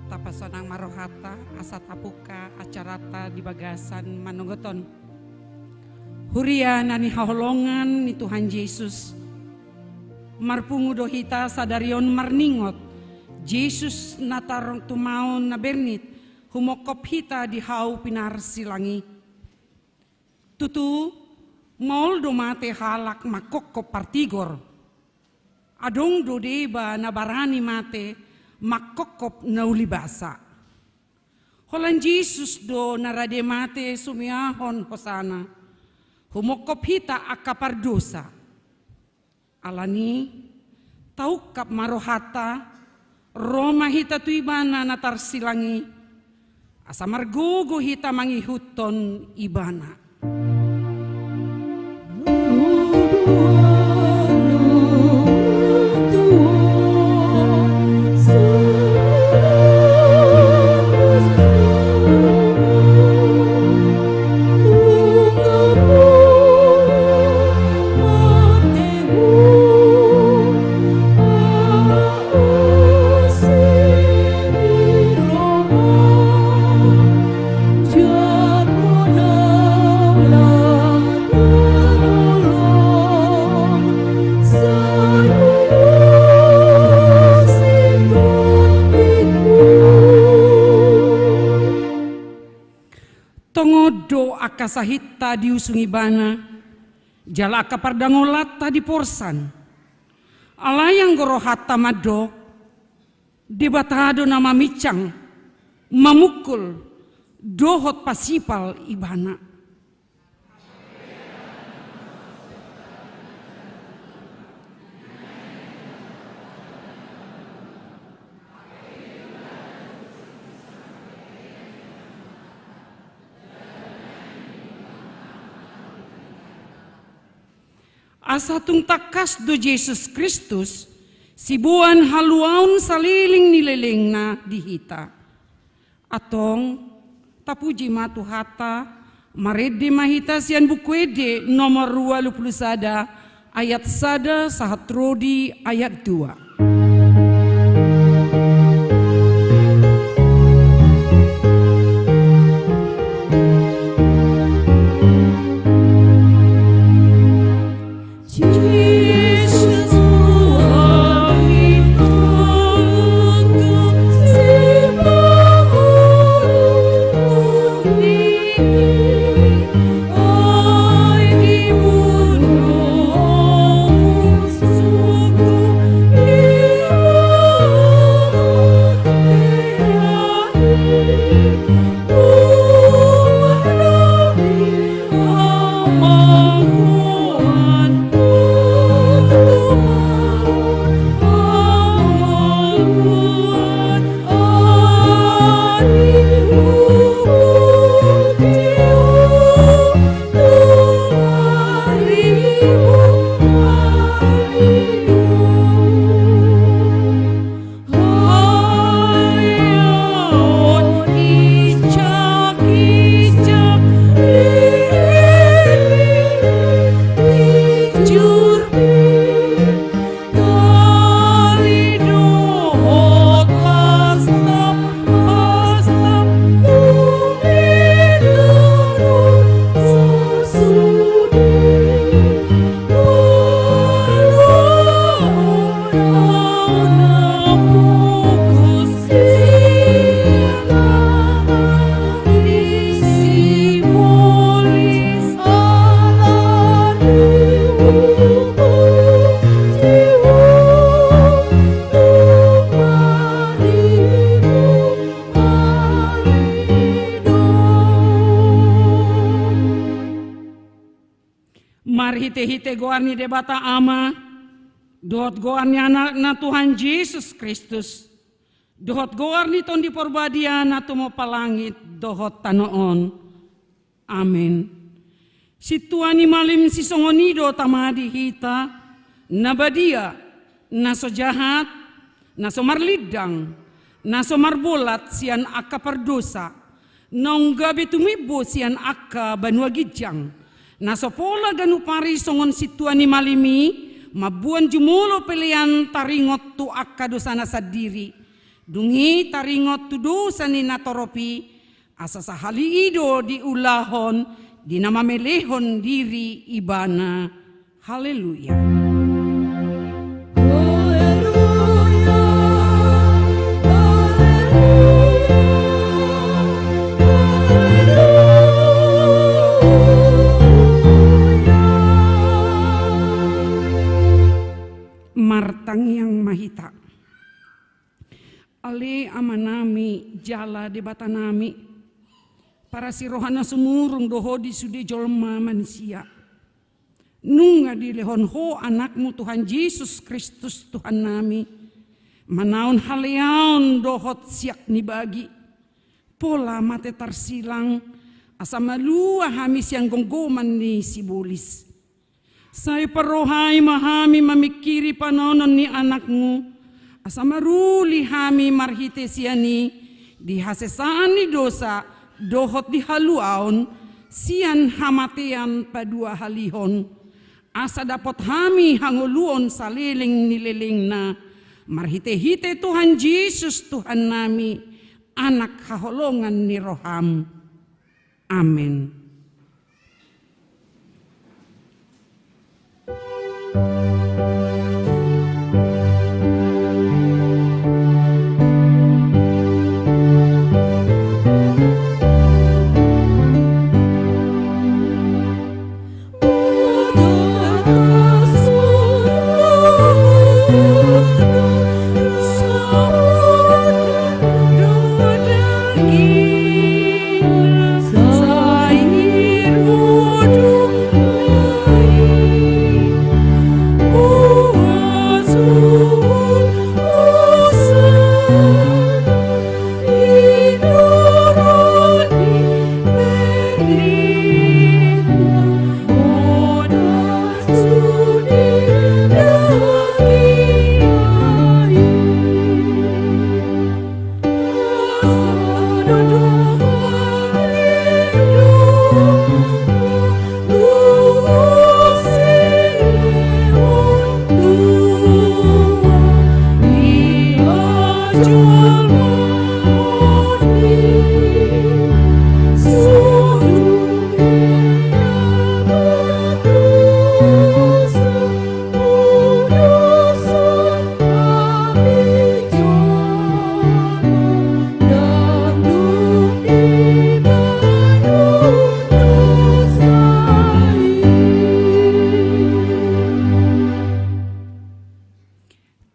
Tapasonang marohata asa tapuka acarata di bagasan manunggoton. Huria nani haholongan ni Tuhan Yesus. Marpungu dohita sadarion marningot. Yesus natarong tumaon na bernit humokop hita di hau pinar silangi. Tutu maul domate halak makokop partigor. Adong do deba na barani mate makokop naulibasa. Holan Jesus do narade mate sumiahon hosana. Humokop hita akapardosa. Alani taukap marohata Roma hita tuibana natar silangi. Asa margogo hita mangihuton ibana. Kasahita diusungibana jala kapardangolata di porsan alayang gorohata madok debatado nama micang mamukul dohot pasipal ibana. Asa tung takas do Jesus Kristus, sibuan haluaun saliling nileleng na dihita. Atong tapuji matuhata, marede mahita sian bukwede nomor 21 ayat 1 sahatrodi ayat 2. Hite goarni debata ama, dohot goarni anak na Tuhan Yesus Kristus, dohot goarni ton di porbadia na tumo palangit, dohot tanoon. Amin. Si Tuhan malim si songonido tamadi hita, nabadia, naso jahat, naso marlidang, naso marbolat sian akka perdosa, nonggabe tumibo sian akka banua gijang. Nasopola ganupari songon situani malimi mabuan jumulo pelian taringot tu akka dosana sadiri Dungi taringot tudu sanina toropi, asa sahali ido diulahon, dinamamelehon diri ibana. Haleluya. Martang yang mahita, ale amanami jala di batanami, para sirohana sumurung doho di sudi jolma manusia. Nunga di lehon ho anakmu Tuhan Yesus Kristus Tuhan nami, manaon haleon dohot siak ni bagi, pola mate tarsilang, asa malua hamis yang gonggoman ni sibulis. Saya parohai mahami mamikiri panonon ni anakmu, asa maruli hami marhite siani, dihasesaan ni dosa, dohot di haluaon, sian hamatian padua halihon, asa dapat hami hanguluon saliling nililing na, marhite-hite Tuhan Yesus Tuhan nami, anak haholongan ni roham. Amin.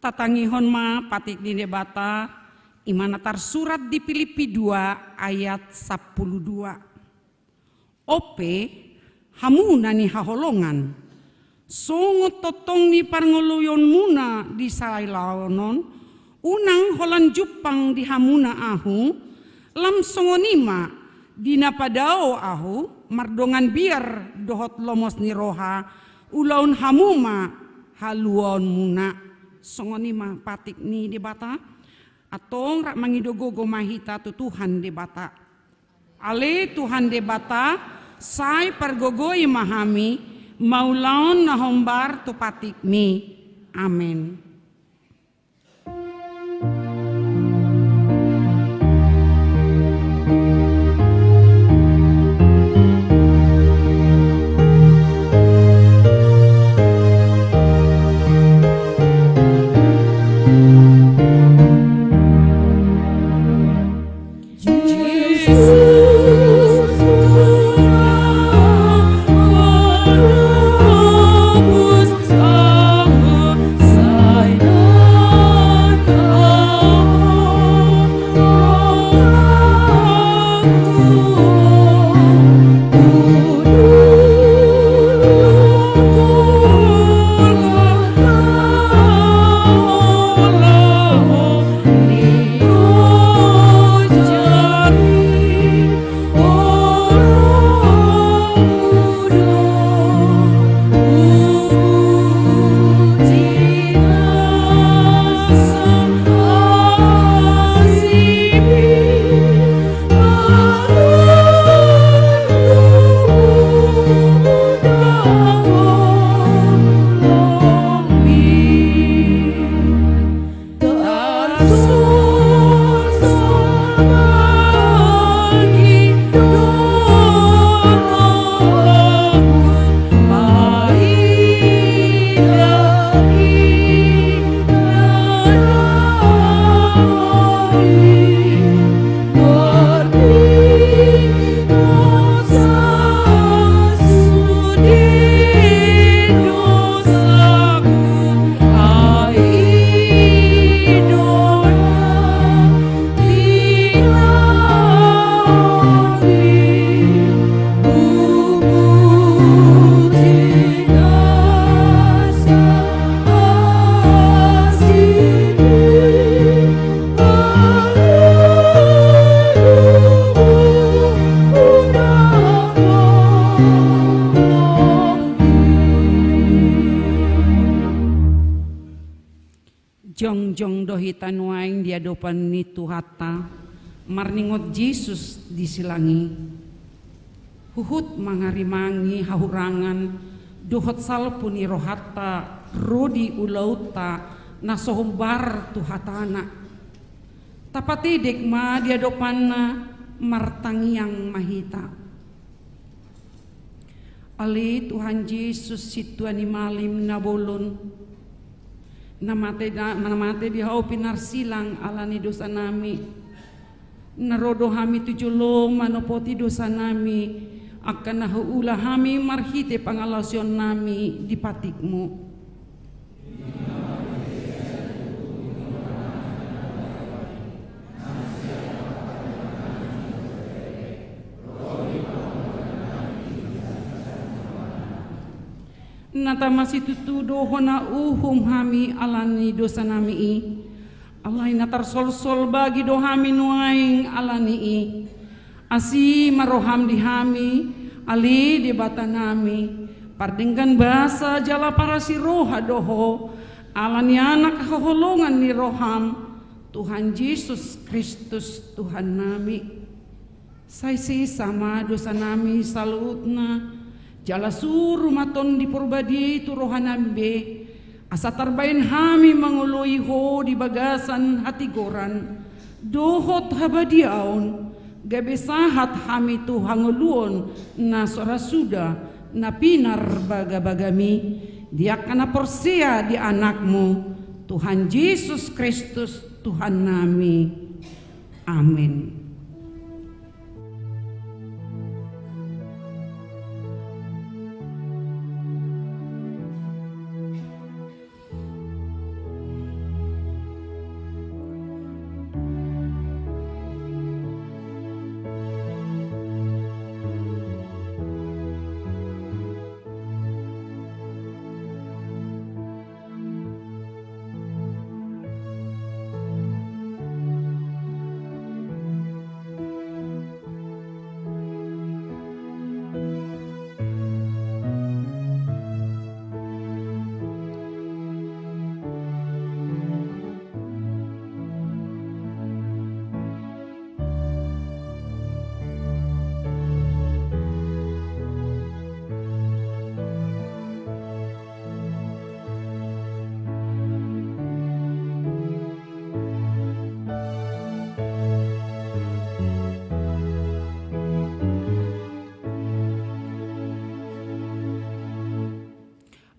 Tatangihon ma patik di debata imanatar surat di Filipi 2 ayat 12. Ope hamuna ni haholongan songot totong ni parngoluyon muna di sailaonon unang holan jupang di hamuna ahu lam songonima dina padao ahu mardongan biar dohot lomos ni roha ulaun hamuma haluon muna songonima patik ni debata atong rak mangidogogo mahita tu Tuhan debata ale Tuhan debata sai pargogoi mahami maulaon nahombar tu patik mi amin. Saya hadapan ni Tuhata marningot Yesus disilangi. Huhut mangarimangi hahurangan duhot salpuni rohata rodi ulauta nasohumbar Tuhatana. Tapatidek ma diadopanna martangiang mahita. Ali Tuhan Yesus situani malim na bolon namate di hau pinarsilang alani dosa nami narodo hami tujulong manopoti dosa nami akan nahuula hami marhite pangalasion nami di patikmu. Nata masih tutudo hona uhum hami alani dosa nami i alai natar sol bagi do hami nuaing alani i asi maroham di hami ali di bata nami pardenggan bahasa jala para si roha doho alani anak keholongan ni roham Tuhan Yesus Kristus Tuhan nami saisi sama dosa nami salutna jala suruh maton di purbadi itu rohanambe asa tarbain hami mangului ho di bagasan hati goran dohot habadiaon gabe sahat hami tu hanguluon na sora suda na pinar baga-bagami dia kana porsia di anakmu Tuhan Yesus Kristus Tuhan nami. Amin.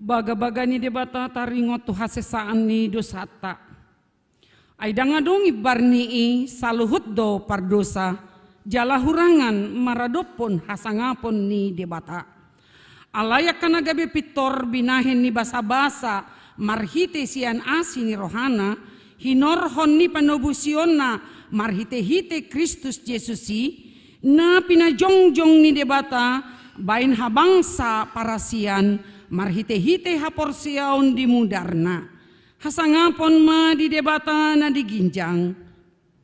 Baga-baga ni debata taringot tu hasesaan ni dosata. Ay dangadong ibarni i saluhut do pardosa jala hurangan maradopon hasangapon ni debata. Alayak kana gabe pitor binahen ni basa-basa marhite sian asi ni rohana hinorhon ni panobusion na marhite-hite Kristus Yesusi na pinajongjong ni debata bain habangsa parasian marhite-hite haporsiaon di mudarna hasangapon ma di debata na diginjang.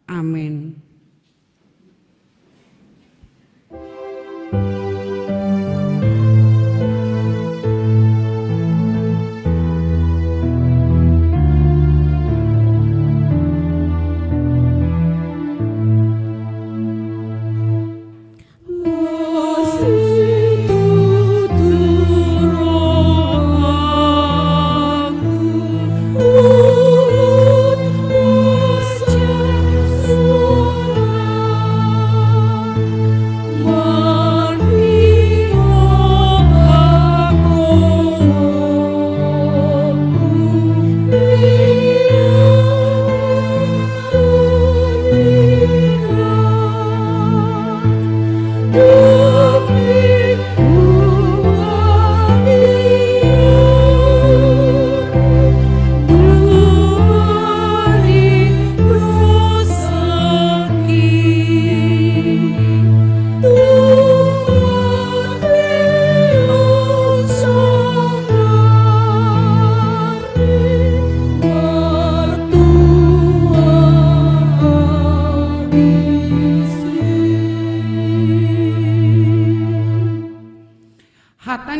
Amin.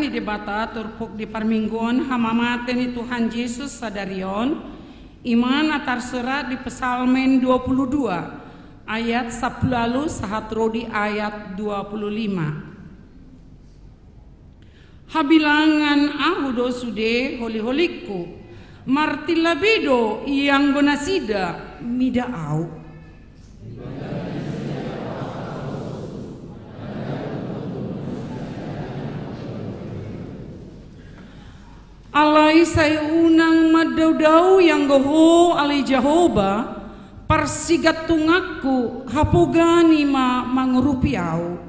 Debata turpuk di parminggon hamamate ni Tuhan Yesus sadarion Iman terserat di Psalmen 22 ayat 10 lalu sahatro di ayat 25. Habilangan ahudo sude holi-holiku martilabido yang gonasida mida au. Alai saya unang madau-dau yang goho alai Jehovah persigat tungaku hapugani ma mangurupiau.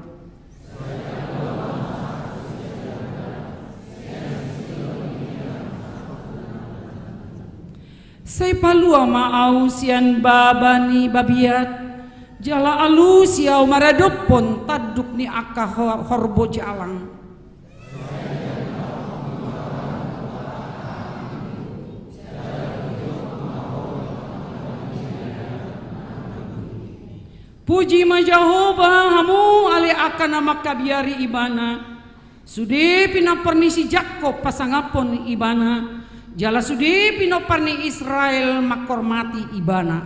Saya palua maau sian babani babiat jala alu siau maradopon taduk ni aka horbo jalang. Puji ma Jehovah hamu ale akan nama kabiari ibana sude pinapernisi Jakob pasangapon ibana jala sude pinoparni Israel makormati ibana.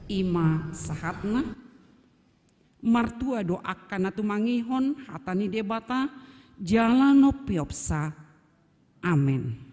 Ima sahatna martua doakan atu mangihon hatani debata jalan no piopsa. Amin.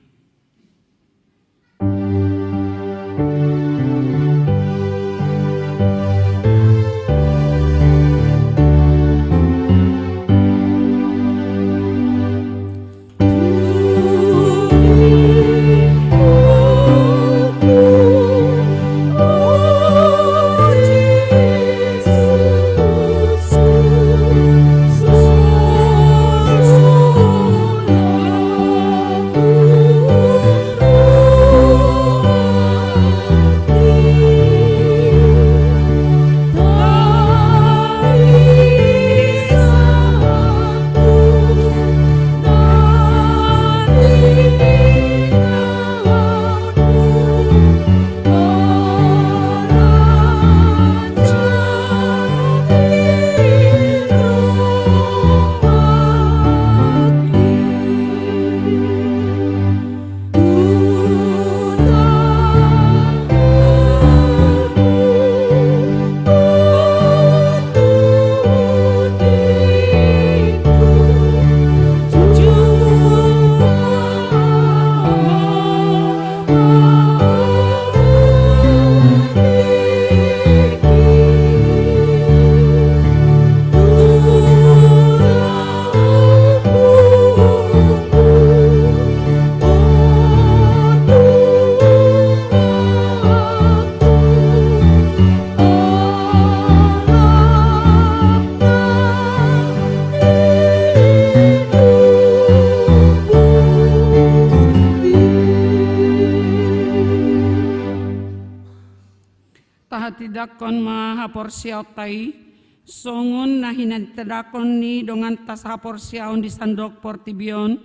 Tidakon mahaporsiaw tay songon na hinatidakon ni dongan tas haporsiaw di sandok portibion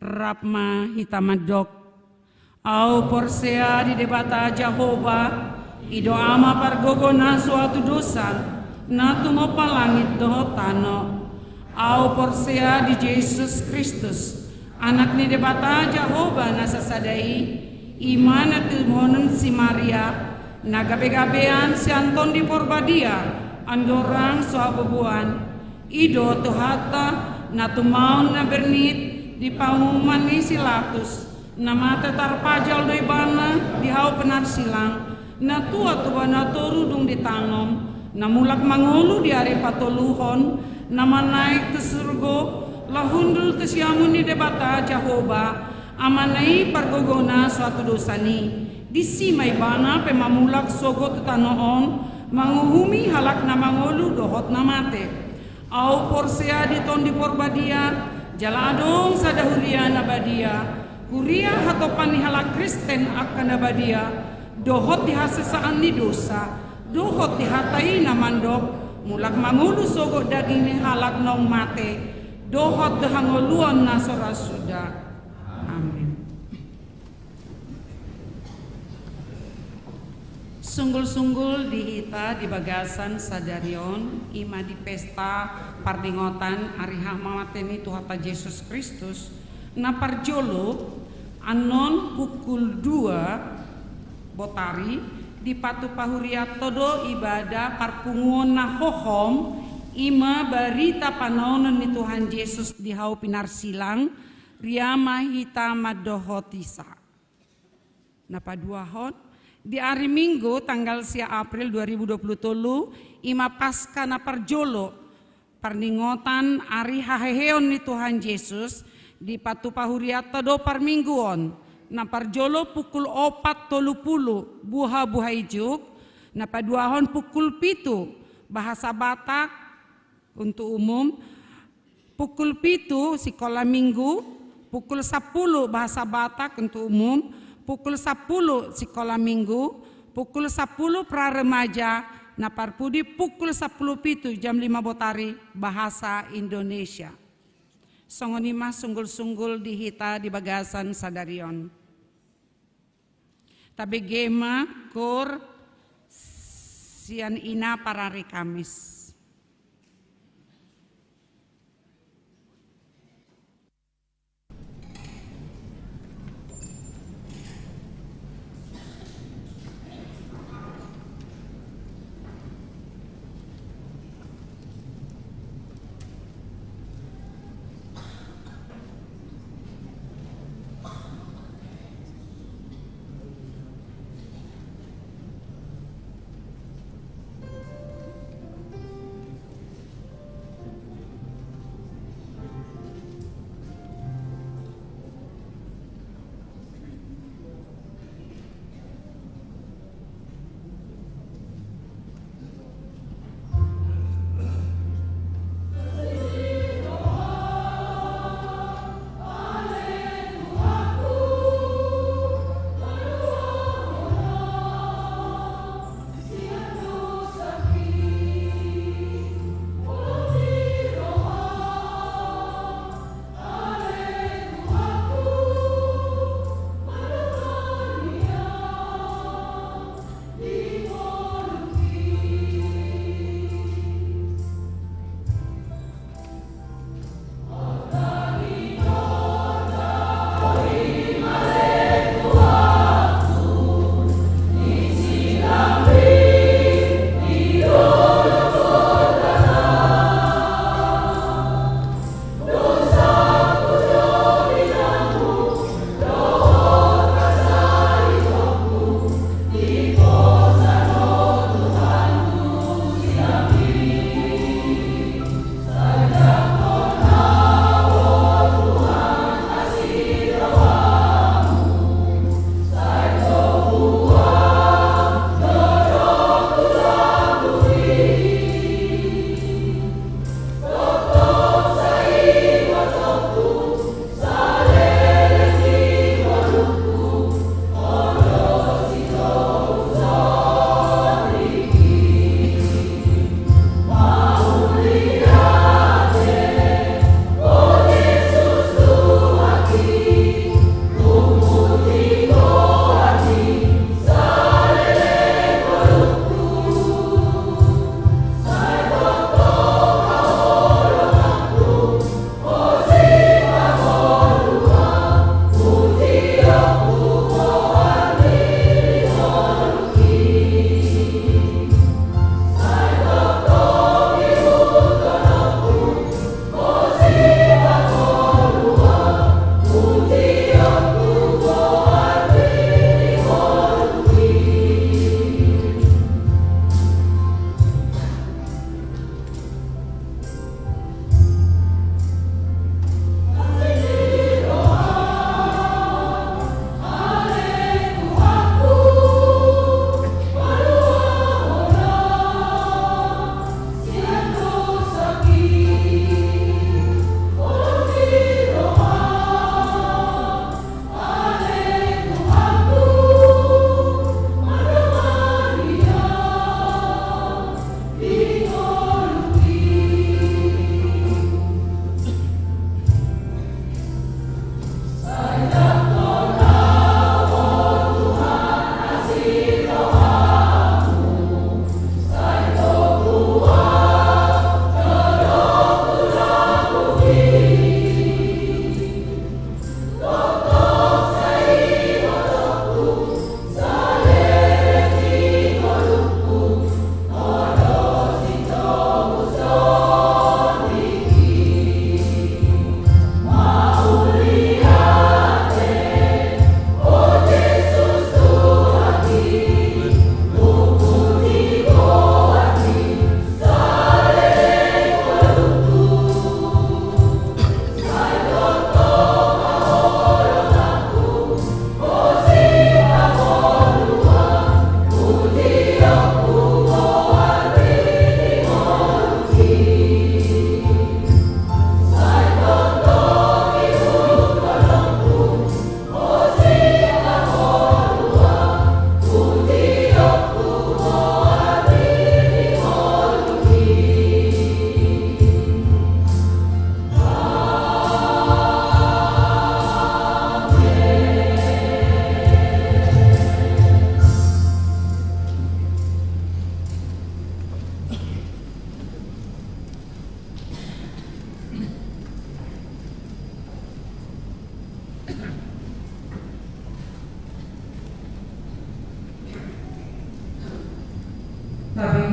rapma hitamadok au porsea di debata Jehovah ido ama pargogo na suatu dosa na tumopa langit doho tano au porsea di Yesus Kristus anak ni debata Jehovah na sasadai iman at ilmonon si Maria nagabe-gabean si Anton di Porbadia andorang soabubuan ido tuhata na tumaon na bernit di paumuman ni Silatus na mata tarpajal do ibana di hau penar silang na tua na turudung ditangom na mulak mangulu di are patoluhon na manaik ke surgo lahundul ke siamun ni debata Jehovah amanai pargogona suatu dosani disi may bana pe mamulak sogot tanoon manguhumi halak na mangolu dohot na mate au porsea di ton di Porbadia jaladong sa dahulia na badia kuria hatopan ni halak Kristen akan na badia dohot di hasesaan ni dosa dohot di hatai na mandok mulak mangulu sogot daging ni halak nong mate dohot dehangoluan na sorasuda. Amin. Sunggul-sunggul dihita di bagasan sadarion ima di pesta pardingotan ari hamamateni Tuhata Yesus Kristus na parjolo anon pukul 2 botari di patu pahuriat todo ibadah parpunguon na hohom ima barita panonon ni Tuhan Yesus di hau pinarsilang ria mahita madohotisa na paduahon di hari Minggu tanggal 1 April 2023 ima pasca na parjolo parningotan ari haheheon ni Tuhan Yesus di patu pahuriat todo parmingguon na parjolo pukul 4:30 buha ijuk na paduahon pukul 7 bahasa Batak untuk umum pukul 7 sekolah minggu pukul 10 bahasa Batak untuk umum pukul 10 sekolah minggu, pukul 10 pra remaja, na parpudi pukul 10 jam 5 botari bahasa Indonesia. Songonima sunggul-sunggul dihita di bagasan sadarion. Tabe gema kur sian ina parari Kamis.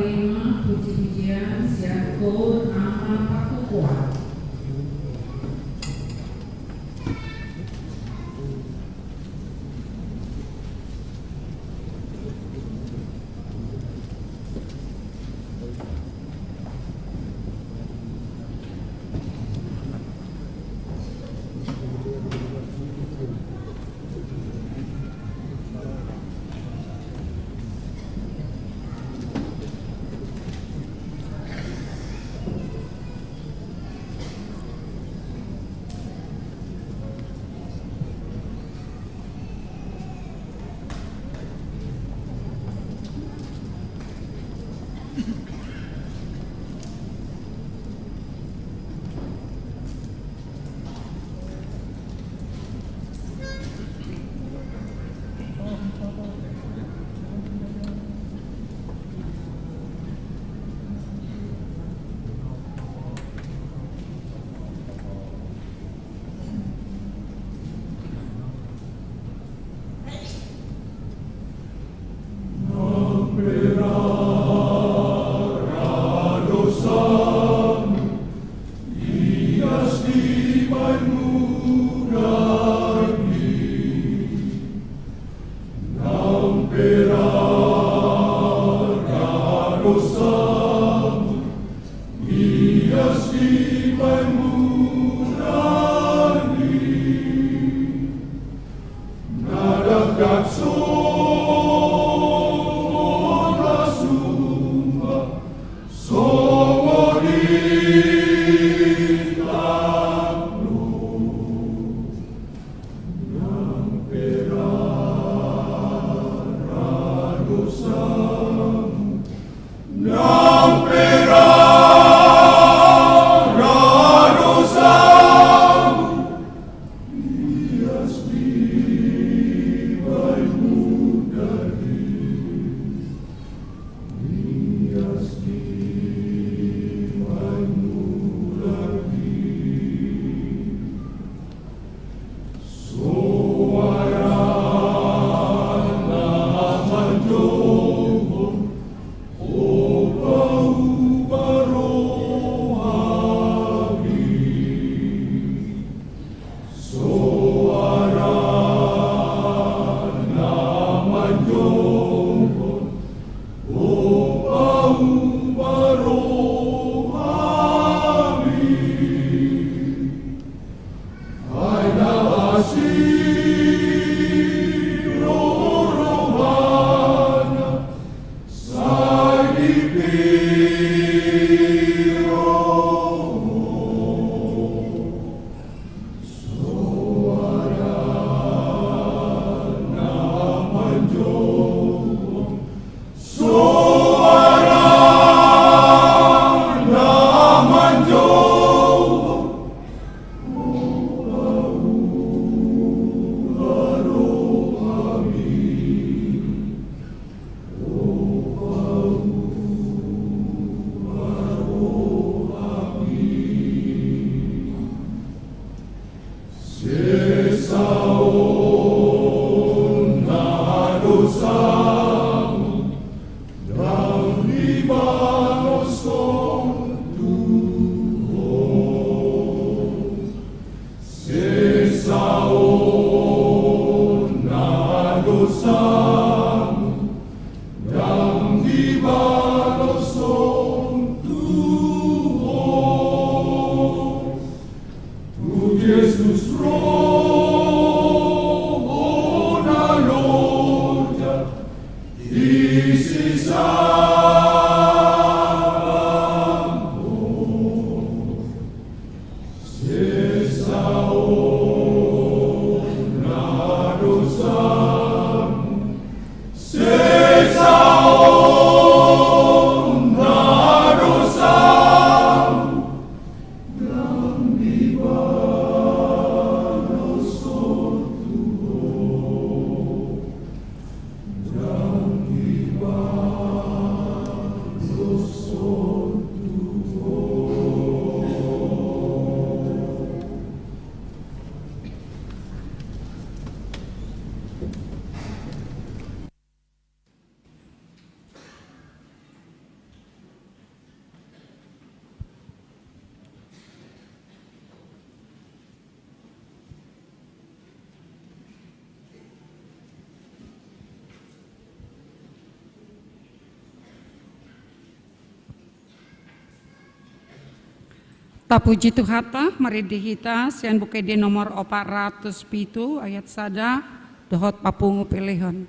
palima puji-pujian siapun ama pakukuan. Yang di balos Tapuji Tuhata, mari dihita, sian buka di nomor 407 ayat sada, dohot papungu pilihan.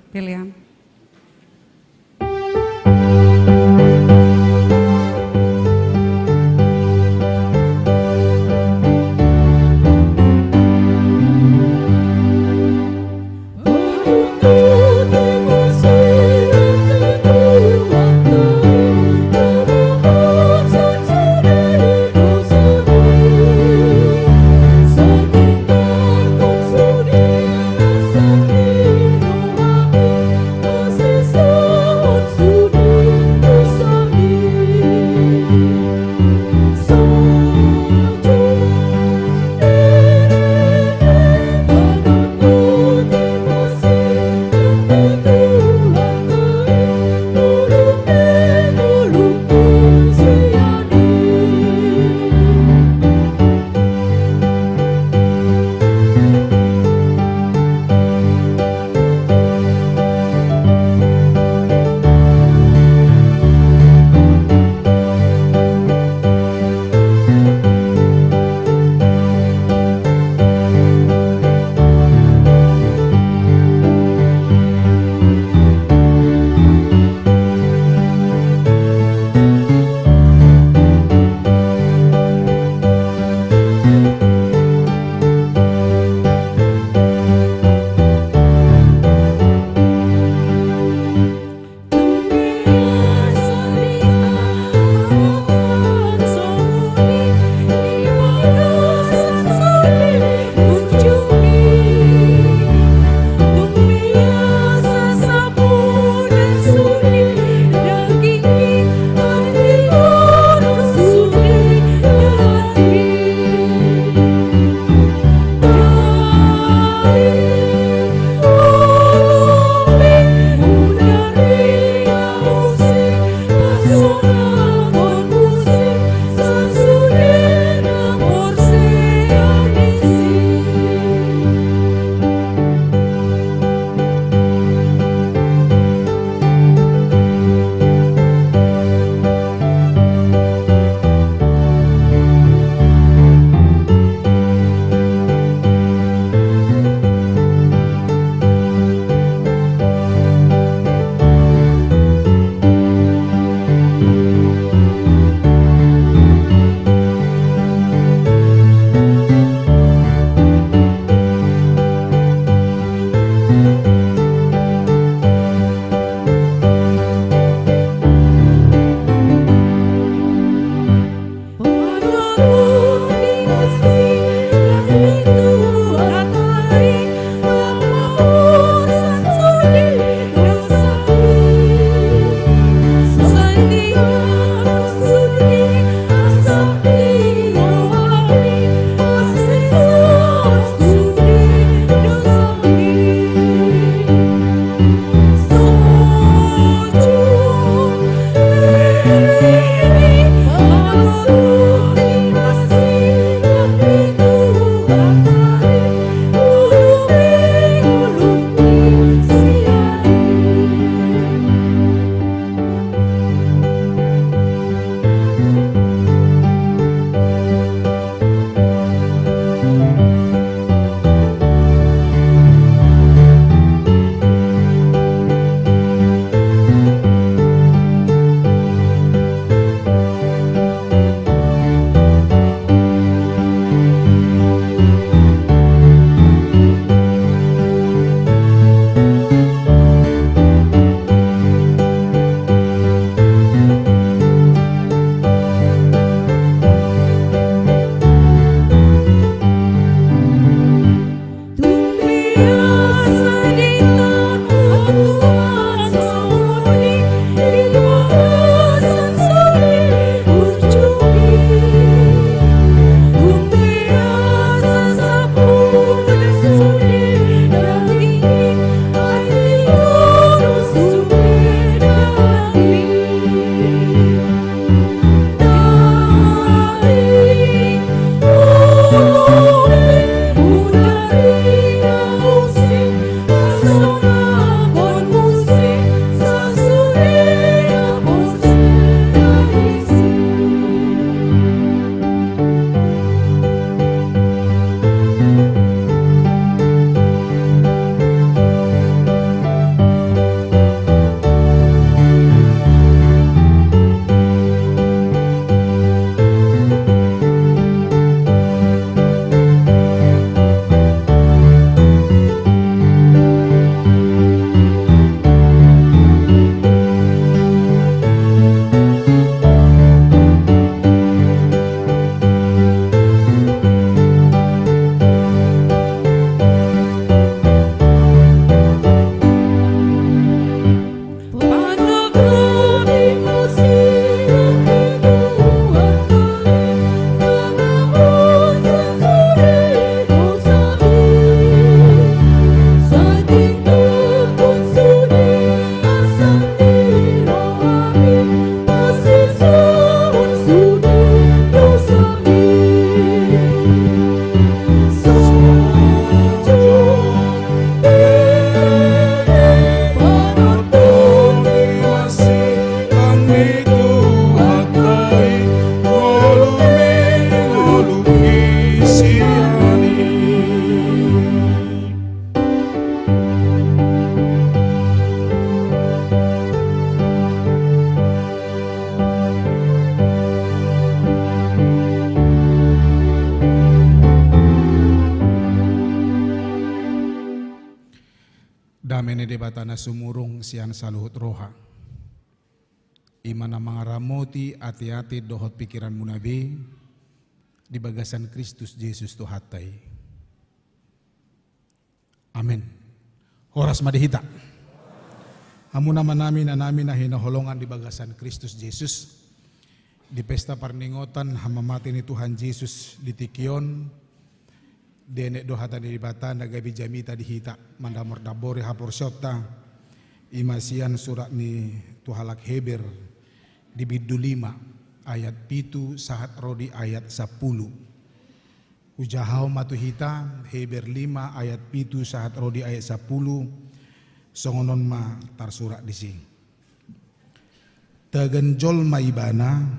Namene debatana sumurung sian saluhut roha. Imana mangaramoti hati-hati dohot pikiran munabi di bagasan Kristus Yesus Tuhatai. Amin. Horas madihita. Amuna manami nanami na hinaholongan di bagasan Kristus Yesus di pesta parningotan hamamati ni Tuhan Yesus di Tikion. Denek dohata di bata nagabi jamita dihita mandamor dabore hapor syota imasian surat ni tuhalak Heber di bidu 5 ayat pitu sahat rodi ayat 10 ujahau matuhita Heber 5 ayat pitu sahat rodi ayat 10 songonon ma tar surat disi taganjol maibana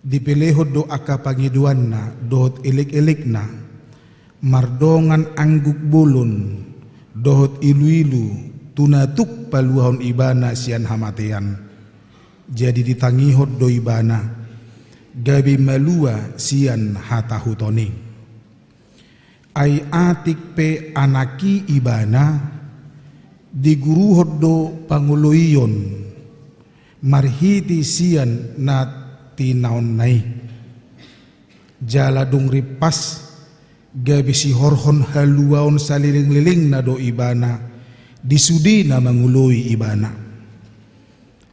dipilehod do aka pangiduanna dohot ilik-ilikna mardongan angguk bulun dohot ilu-ilu tunatuk paluahon ibana sian hamatean jadi ditangihot do ibana gabi malua sian hatahutoni ay atik pe anaki ibana diguruhot do panguloiyon marhiti sian na tinaon nai jaladung ripas gabi si horhon haluaon saliling-liling na do ibana disudi na mangului ibana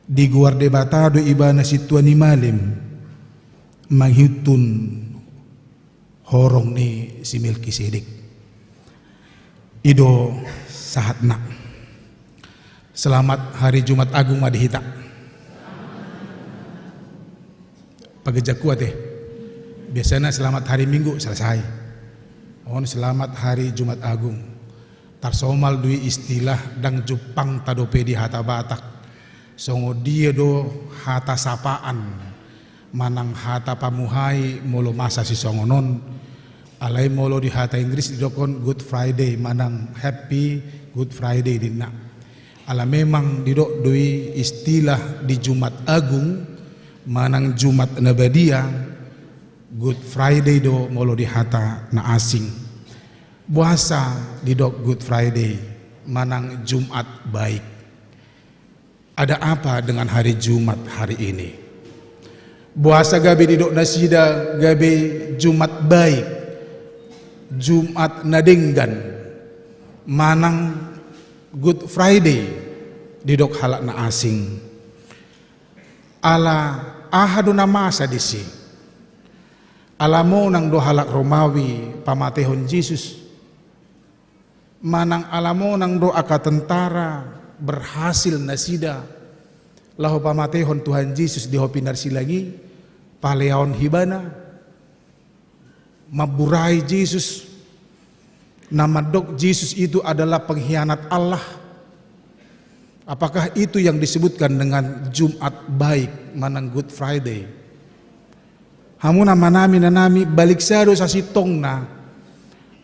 di guarde batado ibana si tuan imalim manghitun horong ni si Melkisedek ido sahatna. Selamat hari Jumat Agung madihita pagejak kuat biasanya selamat hari Minggu selesai. On selamat hari Jumat Agung. Tarsomal dui istilah dang Jepang tadope di hata Batak. Songo dia do hata sapaan. Manang hata pamuhai molo masa si songonon. Alai molo di hata Inggris didokon Good Friday manang Happy Good Friday dina. Ala memang didok dui istilah di Jumat Agung manang Jumat Nabadia. Good Friday do molo di hata na asing. Puasa di dok Good Friday manang Jumat baik. Ada apa dengan hari Jumat hari ini? Puasa gabi di dok nasida gabi Jumat baik. Jumat nadenggan manang Good Friday di dok halak na asing. Ala ahaduna masa disi. Alamo nang dohalak Romawi pamatehon Yesus manang alamo nang do aka tentara berhasil nasida lahu pamatehon Tuhan Yesus di hopinar silagi paleaon hibana maburai Yesus nama dok Yesus itu adalah pengkhianat Allah. Apakah itu yang disebutkan dengan Jumat baik manang Good Friday? Hamuna manami nanami balik sado sa sitong na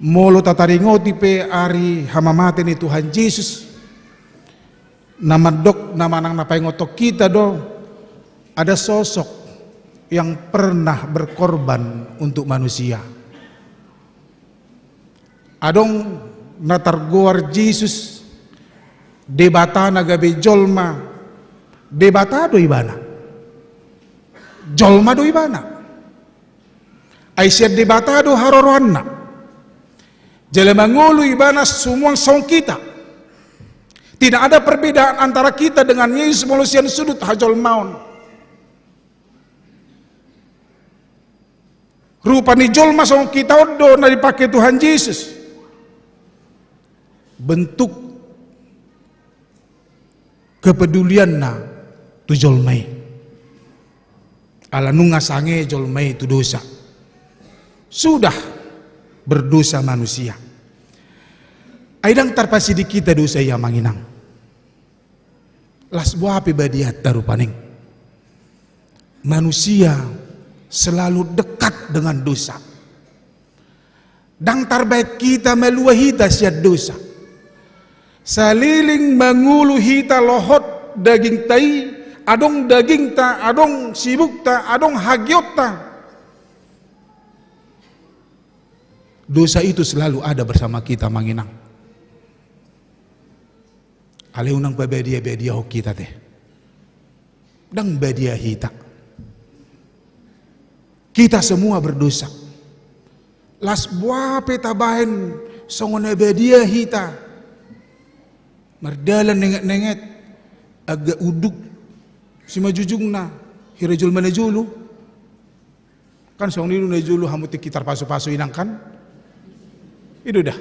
molo tataringoti pe ari hamamate ni Tuhan Yesus namadok namanang napaingotok kita do ada sosok yang pernah berkorban untuk manusia. Adong natargoar Yesus debata nagabe jolma debata do ibana jolma do ibana ay siya debatado haroroan na. Jala mangulu ibana sumuang song kita. Tidak ada perbedaan antara kita dengan Yesus manusia sudut hajol maun. Rupa ni jolma song kita odo na dipakai Tuhan Yesus. Bentuk kepedulian na tu jolmai. Ala nunga sange jolmai tu dosa. Sudah berdosa manusia. Aidang tarpasi di kita dosa ya manginang. Las buah pribadiat tarupaning. Manusia selalu dekat dengan dosa. Dang tarbaik kita meluahita siat dosa. Saliling mangulu hita lohot daging tai, adong daging ta, adong sibuk ta, adong hagiot ta. Dosa itu selalu ada bersama kita manginang. Hale unang bedia ho kita teh. Dang bedia hita. Kita semua berdosa. Las buah petabahen songone bedia hita. Mardalan nenget-nenget agak uduk si majujungna hirajul manajulu. Kan song nilu najulu hamuti kitar pasu-pasu inang kan? Itu dah.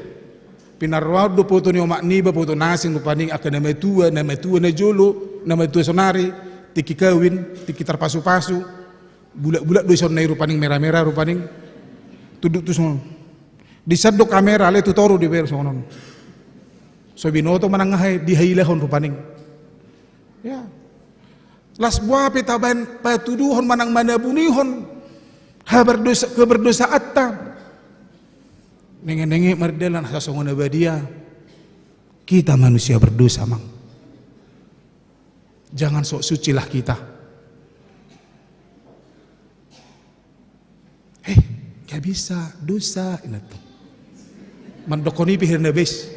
Pinarwad do poto ni omak niba poto nasing lupaning akan nama tua na jolo, nama tua sonari, tiki kawin, tiki terpasu-pasu, bulat-bulat do son nai rupaning merah-merah rupaning, tuduk tu son. Disadok kamera le tu toru di ber sonon. So binoto manangah di hailahon rupaning. Ya. Las buah petaban patuduhon manang manabunihon, haberdosa keberdosa atta. Nenge-nenge mardalan sasongon abadia. Kita manusia berdosa mang. Jangan sok suci lah kita. Gak bisa dosa inat. Mandokoni pihir nabes.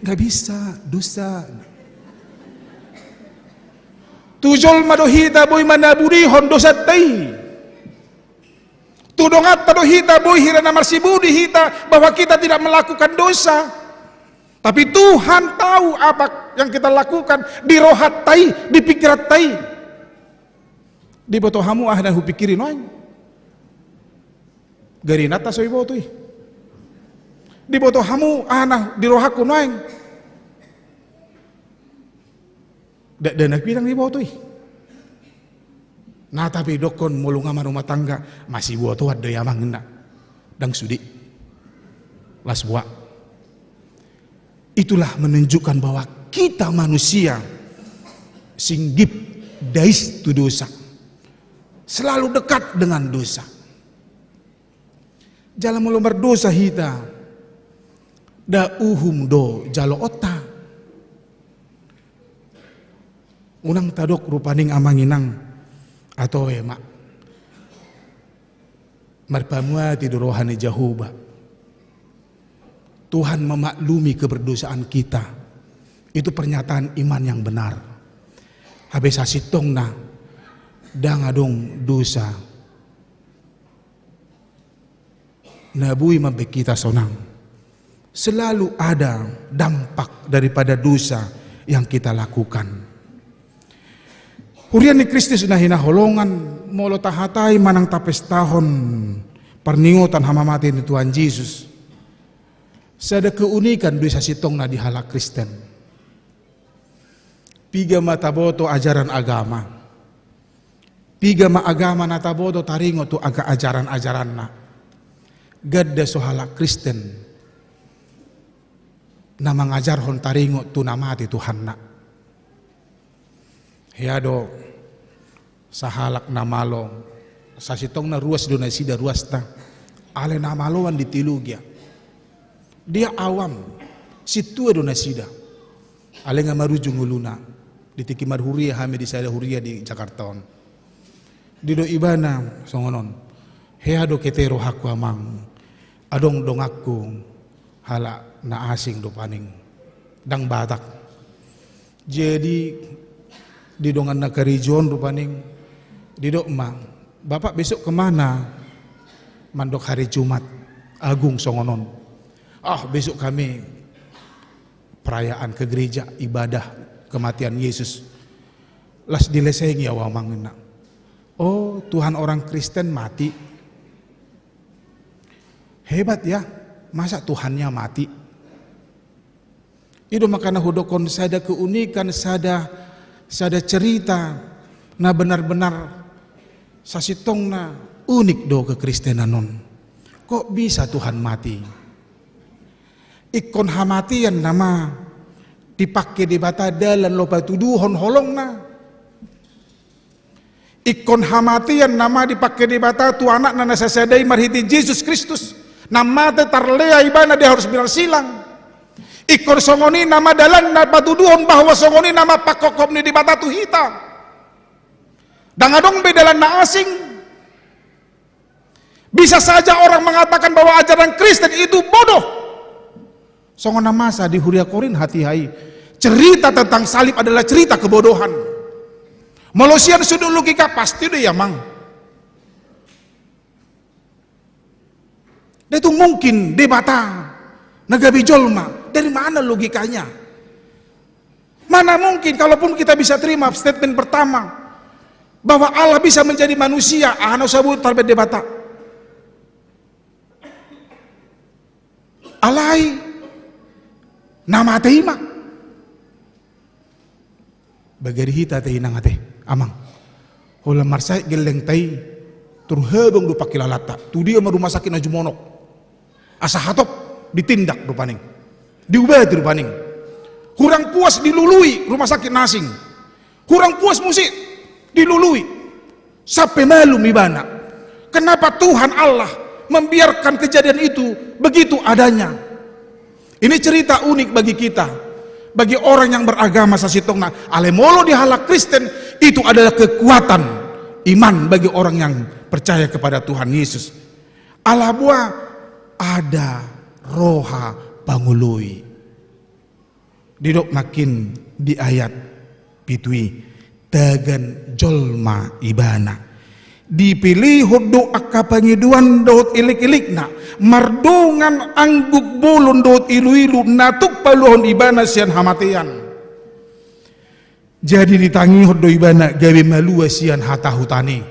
Gak bisa dosa. Tujol madohita boy manabudihon dosa tay. Tudongat tado hita boy hirana marsibudi hita bahwa kita tidak melakukan dosa. Tapi Tuhan tahu apa yang kita lakukan di rohat tai, di pikirat tai. Di botohamu ahna hu pikirin noing. Garinata soy botoi. Di botohamu ahna di rohaku noing. Dan aku bilang di botoi. Nah tapi dokon mulungaman rumah tangga masih buat tuat daya mangena dang sudi las buat. Itulah menunjukkan bahwa kita manusia singgip dais tu dosa, selalu dekat dengan dosa. Jalan mulu berdosa hita da uhum do jalo ota unang tadok rupaning amanginang atau emak marpamua tidur rohani jahuba. Tuhan memaklumi keberdosaan kita. Itu pernyataan iman yang benar. Habis asitong na dangadong dosa nabui mampe kita sonang. Selalu ada dampak daripada dosa yang kita lakukan. Hurian ni Kristus na hinaholongan molo tahatay manang tapes tahon perningotan hamamati ni Tuhan Yesus. Sada keunikan dosa sitong na dihala Kristen. Piga mataboto ajaran agama. Piga maagama na taboto taringo tu aga ajaran-ajaran na. Gadda sohala Kristen na mangajarhon taringo tu namati Tuhan na. Hiado sahalak na malo sa sitong na ruas do na sida ruas ta ale na maloan di tilugya dia awam situa do na sida ale nga marujung uluna di tiki marhuria hame di sada huria di Jakarta di do ibana songonon hiado ketero hakku amang adong dongakku hala na asing do paning dang Batak jadi di dongan nakarijon rupaning di dokma Bapak besok kemana mandok hari Jumat Agung songonon besok kami perayaan ke gereja ibadah kematian Yesus las dilesengi ya wamangena Tuhan orang Kristen mati hebat ya masa Tuhannya mati itu makana hudokon sada keunikan sada cerita na benar-benar sasitong na unik do kekristenanon. Kok bisa Tuhan mati? Ikon hamatian nama dipakai di bata dalan loba tuduhon holong na. Ikon hamatian nama dipakai di bata tu anak na nasasadai marhiti Yesus Kristus. Nama te tarlea ibana dia harus bilang silang. Ikor songoni nama dalan na patuduhon bahwa songoni nama pakokom ni di bata tuhita. Dangadong bedalan na asing. Bisa saja orang mengatakan bahwa ajaran Kristen itu bodoh. Songon masa di Huria Korin hati hai cerita tentang salib adalah cerita kebodohan. Malosian sudut logika pasti deh ya mang. Dan itu mungkin debata nagabi jolma. Dari mana logikanya? Mana mungkin kalaupun kita bisa terima statement pertama bahwa Allah bisa menjadi manusia, ana sabut tarbet debata. Alai nama teima. Bagari hita teh nang ate amang. Hola marsai geleng tai turhebeng du pakilalata. Tu dia rumah sakit najumonok. Asa hatop ditindak rupaning. Diubah rupaning. Kurang puas dilului rumah sakit nasing. Kurang puas musik dilului. Sampai malu mibana. Kenapa Tuhan Allah membiarkan kejadian itu begitu adanya? Ini cerita unik bagi kita, bagi orang yang beragama sasitongna. Alemolo di halak Kristen itu adalah kekuatan iman bagi orang yang percaya kepada Tuhan Yesus. Allah buah ada roha pangului. Didok makin di ayat pitui tegan jolma ibana dipilih hudu akka pangiduan daud ilik-ilikna mardongan angguk bolon daud ilu-ilu natuk paluhon ibana sian hamatian. Jadi ditangi hudu ibana gawe malua sian hata hutani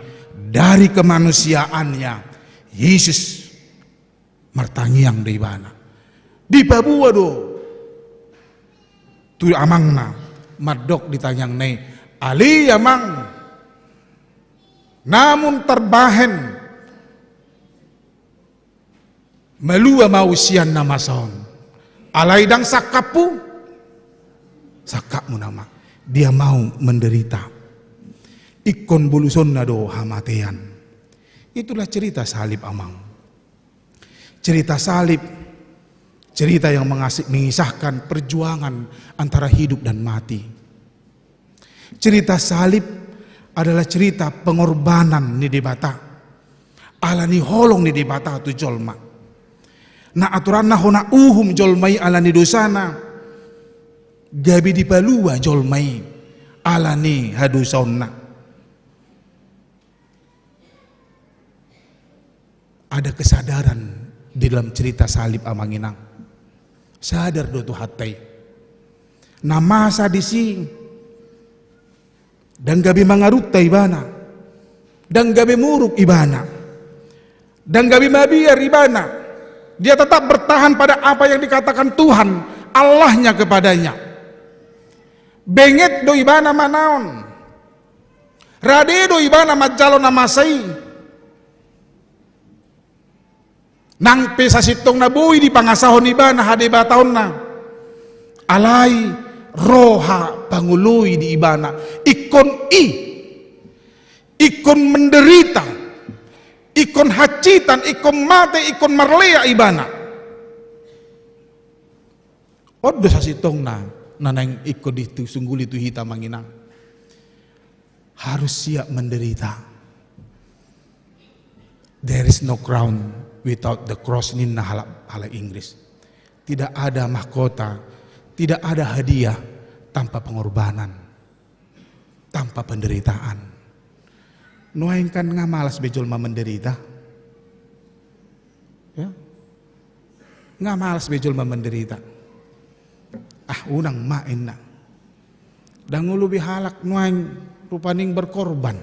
dari kemanusiaannya Yesus martangiang di ibana di Papua do tu amangna madok ditanyang nei ali amang namun terbahen melua mausian nama saon alaidang sakapu sakapmu nama dia mau menderita ikon buluson nado hamatean. Itulah cerita salib amang, cerita salib, cerita yang mengisahkan perjuangan antara hidup dan mati. Cerita salib adalah cerita pengorbanan ni debata. Ala ni holong ni debata tu jolma. Na aturan na hona uhum jolmai ala ni dosana. Gabi di palua jolmai ala ni hadusonna. Ada kesadaran di dalam cerita salib amanginang. Sadar do tu hatai. Nama sadisi dan gabi mangarutta ibana dan gabi muruk ibana dan gabi mabiar ibana. Dia tetap bertahan pada apa yang dikatakan Tuhan Allahnya kepadanya. Benget do ibana manaon rade do ibana majalo namasai nang pesa sitong nabui di pangasahon ibana hade bataon na alai roha pangului di ibana ikon menderita, ikon hacitan, ikon mate, ikon marlea ibana. Odo sasitong na nanang ikon itu sunggul itu hitam manginang harus siap menderita. There is no crown without the cross. Nina hala Inggris. Tidak ada mahkota, tidak ada hadiah tanpa pengorbanan, tanpa penderitaan. Nuain kan ngamalas bejol menderita, ya? Ngamalas bejol menderita. Unang main na. Dangulu bihalak nuain rupaning berkorban.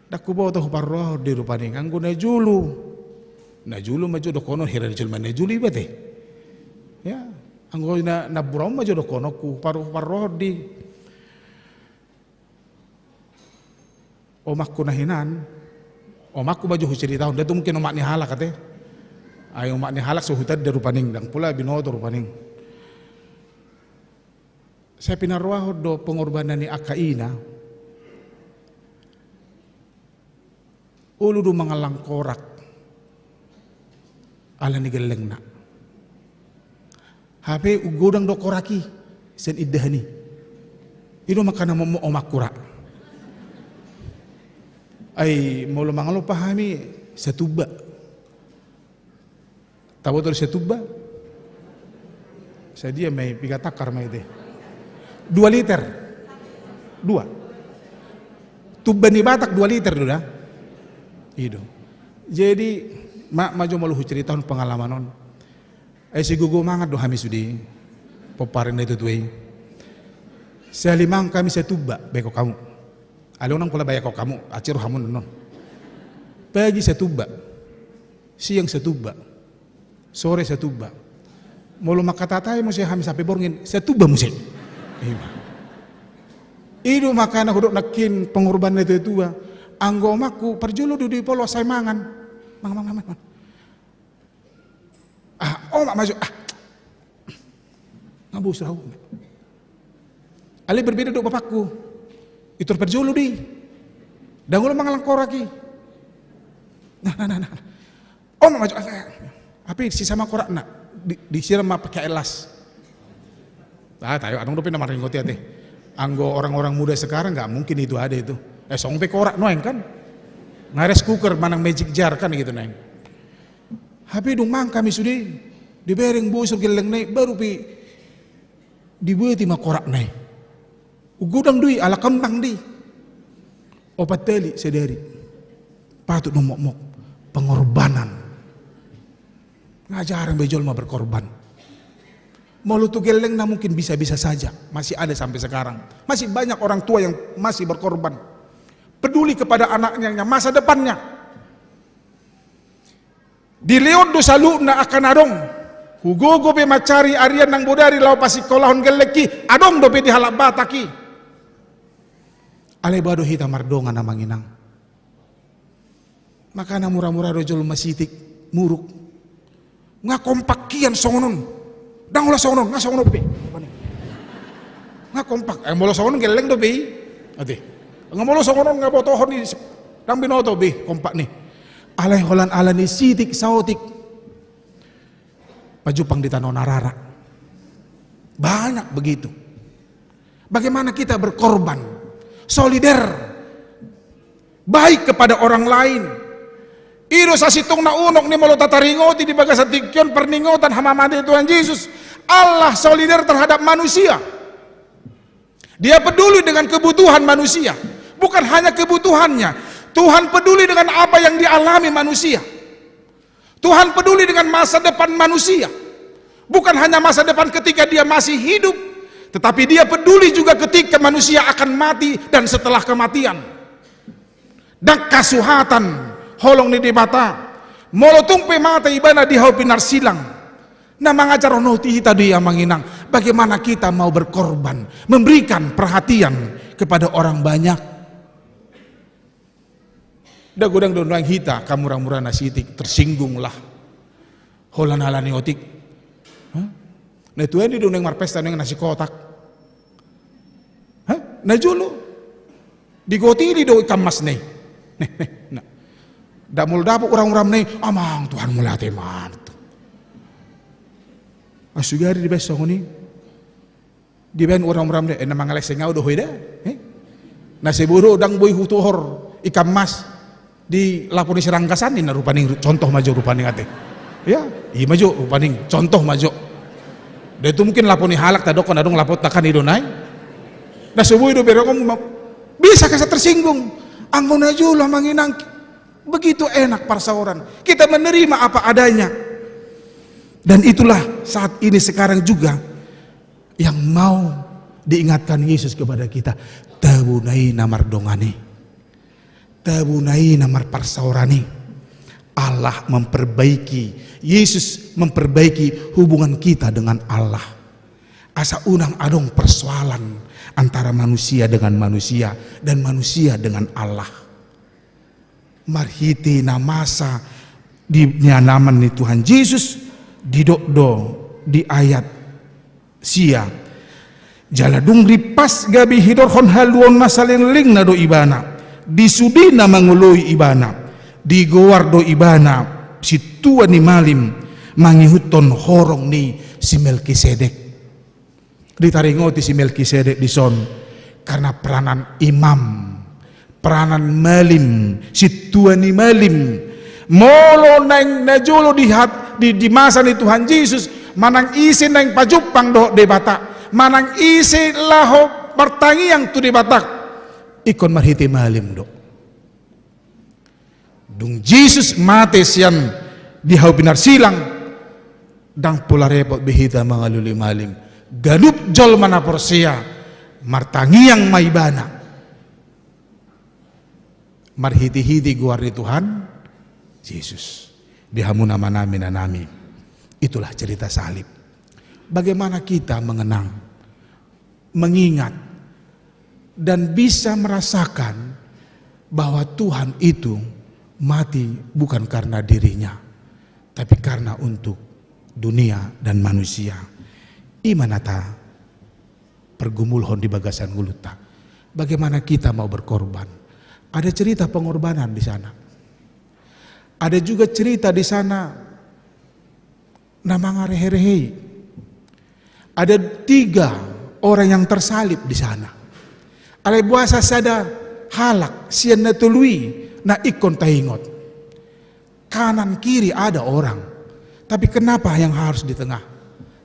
Daku bawa tahu parroh di rupaning anggo na julu maju dokono hira jul mana juli bete. Ya, anggo na buram maju dokono ku parroh di omakku nahinan, omakku baju cerita tahun, itu mungkin omak ni halak kate, ayo omak ni halak suhutan dari rupaning, dan pula binoto rupaning. Saya pinarwah do pengorbanan ni akaina, ulu do mangalang korak, ala ni geleng na, HP ugodang do koraki, sen idahani, itu makana mo omak kurak. Ay molo mangalo pahami setuba. Tahu tu setuba? Saya dia mai piga takar mai teh. 2 liter. 2. Tuban di Batak 2 liter sudah. Itu. Jadi maju malu cerita pengalaman non. Si gugu mangat do hami sudi. Poparin itu tuai. Saya limang kami saya tuba beko kamu. Ada orang pula bayar kau kamu. Acir hamun non. Pagi saya tuba. Siang saya tuba. Sore saya tuba. Mulu makatatai mesti hami sampai borngin. Saya tuba mesti. Itu makanya huduk nakin pengorbanan itu tua. Anggomaku perjulu di polo saya mangan. Mang. Mak maju. Ngabus rahu. Ali berbeda dok bapakku. Itu perjulu di. Dahulu mangalang koraki. Nah. Mak maju. Tapi si sama korak nak disiram pakai elas. Tayo adong dope nama ringoti ate. Anggo orang-orang muda sekarang nggak mungkin itu ada itu. Songpe korak noeng kan. Ngares cooker manang magic jar kan gitu neng. Tapi dong mang kami sudah dibereng busur geleng naik baru pi dibuat lima korak naik. Gudang dui ala kembang di. Opat teli sedari. Patut nomok pengorbanan. Ngajaran bejol mah berkorban. Malu tu geleng nah mungkin bisa-bisa saja. Masih ada sampai sekarang. Masih banyak orang tua yang masih berkorban. Peduli kepada anaknya, masa depannya. Di leon dosa lu na akan adong. Hugogo be macari arian nang bodari lau pasikolahon geleki. Adong dope di halak bataki. Ale bado hita mardonga na manginang. Maka na murah-murah dojol masitik muruk. Nga kompak kian songonon. Dang ulah songonon, nga songonon be. Nga kompak, molo songonon geleng do be. Ati. Nga molo songonon nga botohon ni dang binoto be kompak ni. Alay holan ala ni sitik sautik. Pajupang di tanah narara. Banyak begitu. Bagaimana kita berkorban, solider, baik kepada orang lain. Iro sa sitong na unok ni molo tataringoti di bagas atikyon perningotan hamamadi Tuhan Yesus. Allah solider terhadap manusia. Dia peduli dengan kebutuhan manusia. Bukan hanya kebutuhannya. Tuhan peduli dengan apa yang dialami manusia. Tuhan peduli dengan masa depan manusia. Bukan hanya masa depan ketika dia masih hidup. Tetapi dia peduli juga ketika manusia akan mati dan setelah kematian. Dan kasuhatan holong ni dibata molotung pe mata ibana di hau pinar silang na mangajar noti tadi yang manginang bagaimana kita mau berkorban memberikan perhatian kepada orang banyak. Da godang donang hita kamurang-murah nasitik tersinggunglah holan halani otik. Na tuan di donang marpesta nang nasi kotak. Na julu digoti di do kamas nih. Nah. Dak mul dapat orang-orang nih, amang Tuhan mulai teman. Asugari di besok ni, di ben orang-orang deh, nama ngalek sengau doh ida, nasi buru dang boy hutuhor ikan mas di lapor di serangkasan ni narupaning contoh maju rupaning ate, ya, iya maju rupaning contoh maju. Dan itu mungkin lapor ni halak tadok kon adong lapor takan idonai, nasi boy do berokom bisa kasa tersinggung, anggon aja lah manginang. Begitu enak persauran. Kita menerima apa adanya. Dan itulah saat ini sekarang juga yang mau diingatkan Yesus kepada kita. Tabunai namar dongani. Tabunai namar persaurani. Allah memperbaiki. Yesus memperbaiki hubungan kita dengan Allah. Asa unang adong persoalan antara manusia dengan manusia dan manusia dengan Allah. Marhiti namasa di nyanaman ni Tuhan Yesus didokdo di ayat sia jaladung ripas gabi hidorhon haluon masalin ling na do ibana disudi na mangului ibana digowar do ibana si tua ni malim mangihuton horong ni si Melkisedek ditaringoti si Melkisedek di son karena peranan imam peranan malim, si Tuhan ni malim, molo neng najolo di masa ni Tuhan Yesus manang isi nang pajupang doh de bata, manang isi laho pertangiang tu de batak, ikon marhiti malim do. Dung Jesus mate sian di hau binar silang, dang pula repot behita mga luli malim, galup jol mana porsia, martangiang maibana, marhiti-hiti guardi Tuhan Yesus. Dihamu nama nami. Itulah cerita salib. Bagaimana kita mengenang, mengingat, dan bisa merasakan bahwa Tuhan itu mati bukan karena dirinya, tapi karena untuk dunia dan manusia. Imanata pergumulhon di bagasan guluta. Bagaimana kita mau berkorban? Ada cerita pengorbanan di sana. Ada juga cerita di sana nama ngarehe-rehe. Ada 3 orang yang tersalib di sana. Alai buasa sadar halak sian natului na ikon tahingot. Kanan kiri ada orang. Tapi kenapa yang harus di tengah?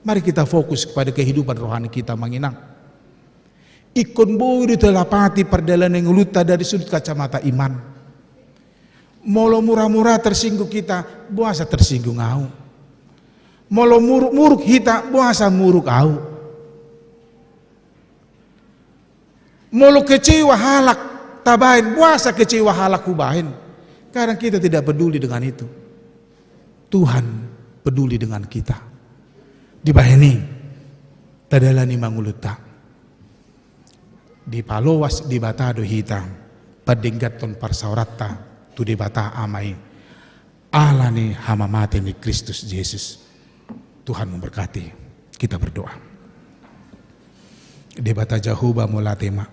Mari kita fokus kepada kehidupan rohani kita menginang. Ikon boleh telapati perjalanan yang luta dari sudut kacamata iman. Molo murah-murah tersinggung kita, buasa tersinggung au. Molo muruk-muruk kita, buasa muruk au. Molo kecewa halak tabahin, buasa kecewa halak kubahin. Kadang kita tidak peduli dengan itu. Tuhan peduli dengan kita. Di bahini tadalani manguluta. Di palowas di batado hita, padinggaton parsaurata tu di bata amai. Alani hamamate ni Kristus Yesus. Tuhan memberkati. Kita berdoa. Di bata Jahuba mulatema.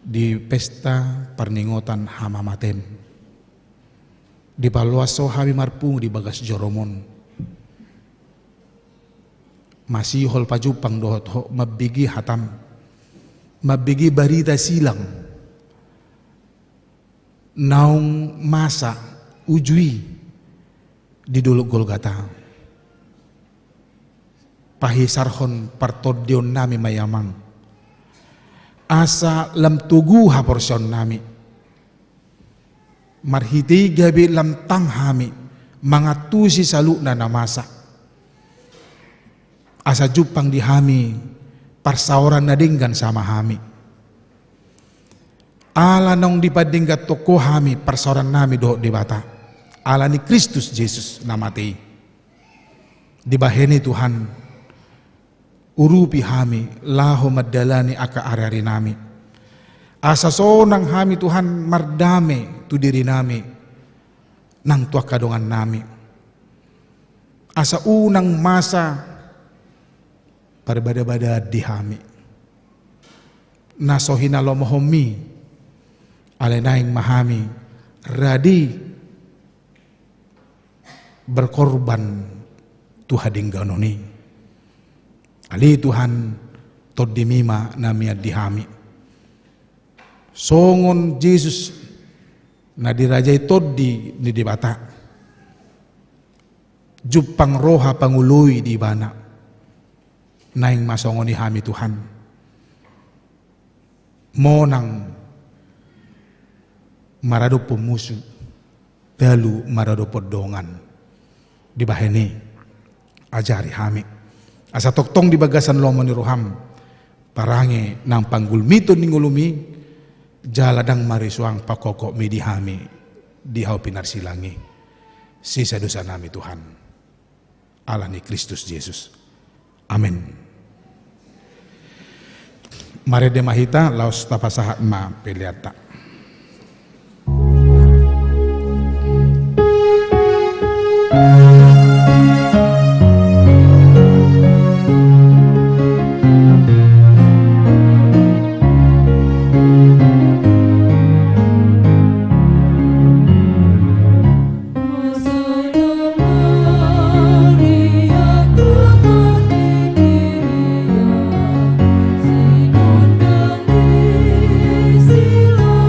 Di pesta perningotan hamamatem. Di paluaso hami marpung di bagas joromon. Masih hol pajupang dohot ho mabigi hatam. Mabigi barita silang. Naung masa ujui di dulu Golgata. Pahisarhon partodion nami mayamang. Asa lam tugu haporsion nami. Marhiti gabi lam tanghami. Mangatusi salu na namasa. Asa jupang dihami. Parsauran nadinggan sama hami. Ala nong dipadinggat toko hami persoran nami doh di bata. Ala ni Kristus Yesus namati. Dibaheni Tuhan. Urupi hami laho madalani aka ari-ari nami. Asa sonang hami Tuhan mardame tu diri nami. Nang tua kadongan nami. Asa unang masa parbada-bada di hami. Nasohina lo mohomi. Alenaing mahami radi berkorban Tuhading ganoni. Ali Tuhan todimima namiad dihami. Songon Yesus na dirajay toddi ni dibata. Jupang roha panguluy di bana. Naing masongon ni hami Tuhan. Monang marado pemusu dalu marado podongan di baheni ajari hami asa toktong di bagasan lomo ni roham parange nang panggulmito ningulumi jaladang marisuang pakoko midi hami di hau pinarsilangi sisa dosa nami Tuhan ala ni Kristus Yesus amin. Mari demahita laos tapasahat ma peliata. Sila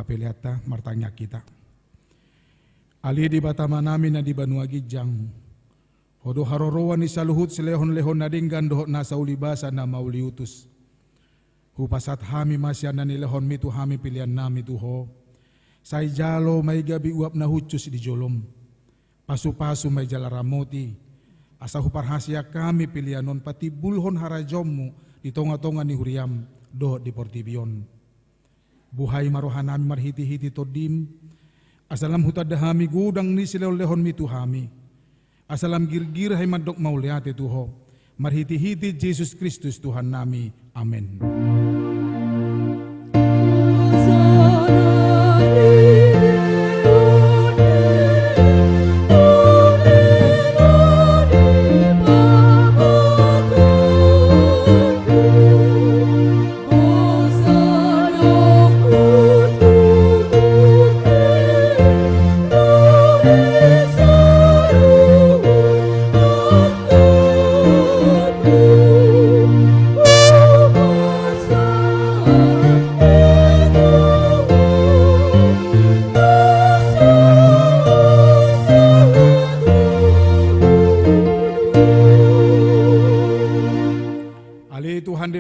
mapeliata martanya kita. Ali di batama namin na di banua gijang. Hodo harorowan ni saluhut silehon-lehon na dinggan dohot nasa ulibasa na mauliutus. Hupasat hami masya na nilehon mitu hami pilihan nami tuho. Say jalo may gabi uap na hucus di jolom. Pasu-pasu may jalaramoti. Asa huparhasya kami pilihanon pati bulhon harajommu di tonga-tonga ni huriam dohot di portibion. Buhay marohanami marhiti-hiti todim. Asalam hutadahami gudang ni silehon mitu hami. Asalam girgir hay madok mauliate tuho. Marhiti-hiti Jesus Kristus Tuhan nami. Amen.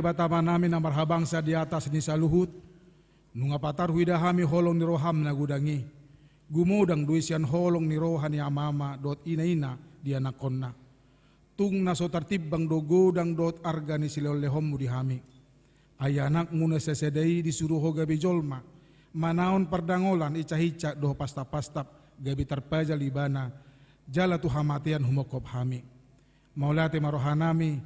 Batama namin na marhabangsa di atas ni saluhut, nunga patar huidahami holong ni roham na gudangi, gumudang duisian holong ni rohan ni amama dot ina-ina di anakon na, tung naso tartibang do godang dot arga ni silolehom di hami, ayanak muna sesedai disuruh gabi jolma, manaon pardangolan ica-hica do pastap-pastap gabi tarpaja libana, jala tu hamatian humokop hami, maulate marohanami,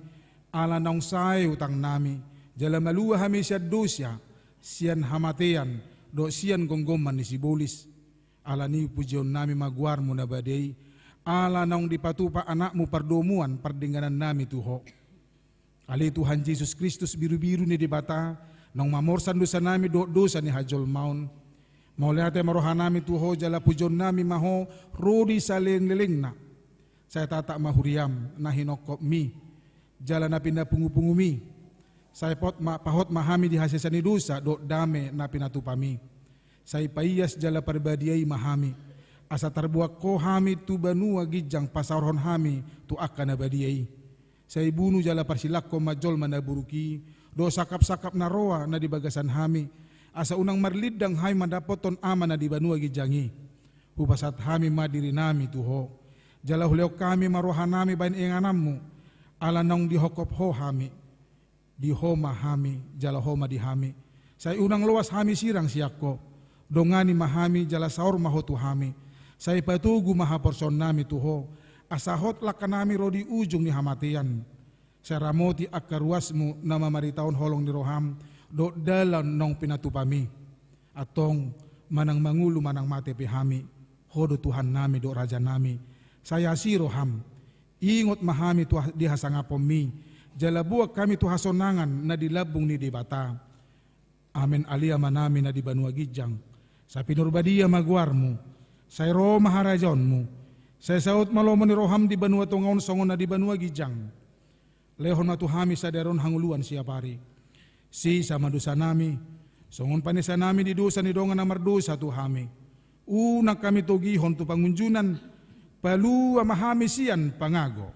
ala nong say utang nami, jala malua hami siya dosya, siyan hamatian, do siyan gonggoman ni sibulis, ala ni pujion nami maguar mo na badai, ala nong dipatupa anakmu pardomuan, pardinganan nami tuho. Ali Tuhan Jesus Kristus biru-biru ni dibata, nong mamorsan dosa nami dosa ni hajol maun, maulate marohan nami tuho, jala pujion nami maho, rodi saling-liling na, saya tatak mahuriam, na hinokop mi, jala na pinapungu-pungumi, say pahot mahami di hasesani dosa do dame na pinatupami, say paiyas jala parbadiay mahami, asa tarbuak ko hami tu banua gijang pasarhon hami tu akan abadiyay, say bunu jala parsilak ko majol manaburuki, do sakap-sakap na roa na dibagasan hami, asa unang marlidang hay mandapoton ama na di banua gijangi, hupasat hami madiri nami tuho, jala huleo kami marohan nami bain inganammu, ala nong dihokop ho hami, dihoma hami, jala homa dihami. Say unang luas hami sirang siyako, dongani mahami jala saur mahotu hami. Say patugu mahaporson nami tuho, asahot lakanami rodi ujung ni hamatian. Say ramoti akaruasmu na mamaritaon holong ni roham, do dalan nong pinatupami. Atong manang mangulu manang mate pihami, hodo Tuhan nami do raja nami. Saya si roham, ingot mahami tu dihasangapom mi, jala buak kami tu hasonangan na dilabung ni dibata. Amen alia manami na di banua gijang, sa pinurbadia maguarmu, sa ro maharajonmu, sa saut malomo ni roham di banua tungaon songon na di banua gijang. Lehon na tu hami sa daron hanguluan siya pari. Si sama dosa nami, songon panisa nami di dosa ni dongan na mardosa tu hami. Una kami tugihon tu pangunjunan, palu amahami siyan pangago.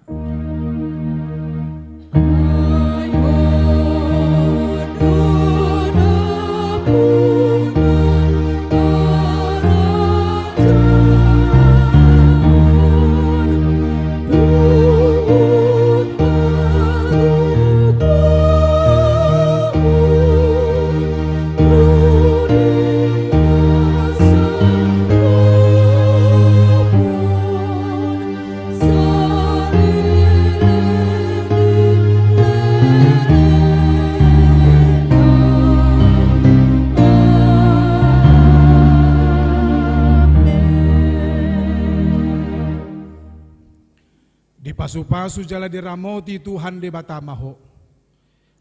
Pasu-pasu jala diramoti Tuhan de batamaho,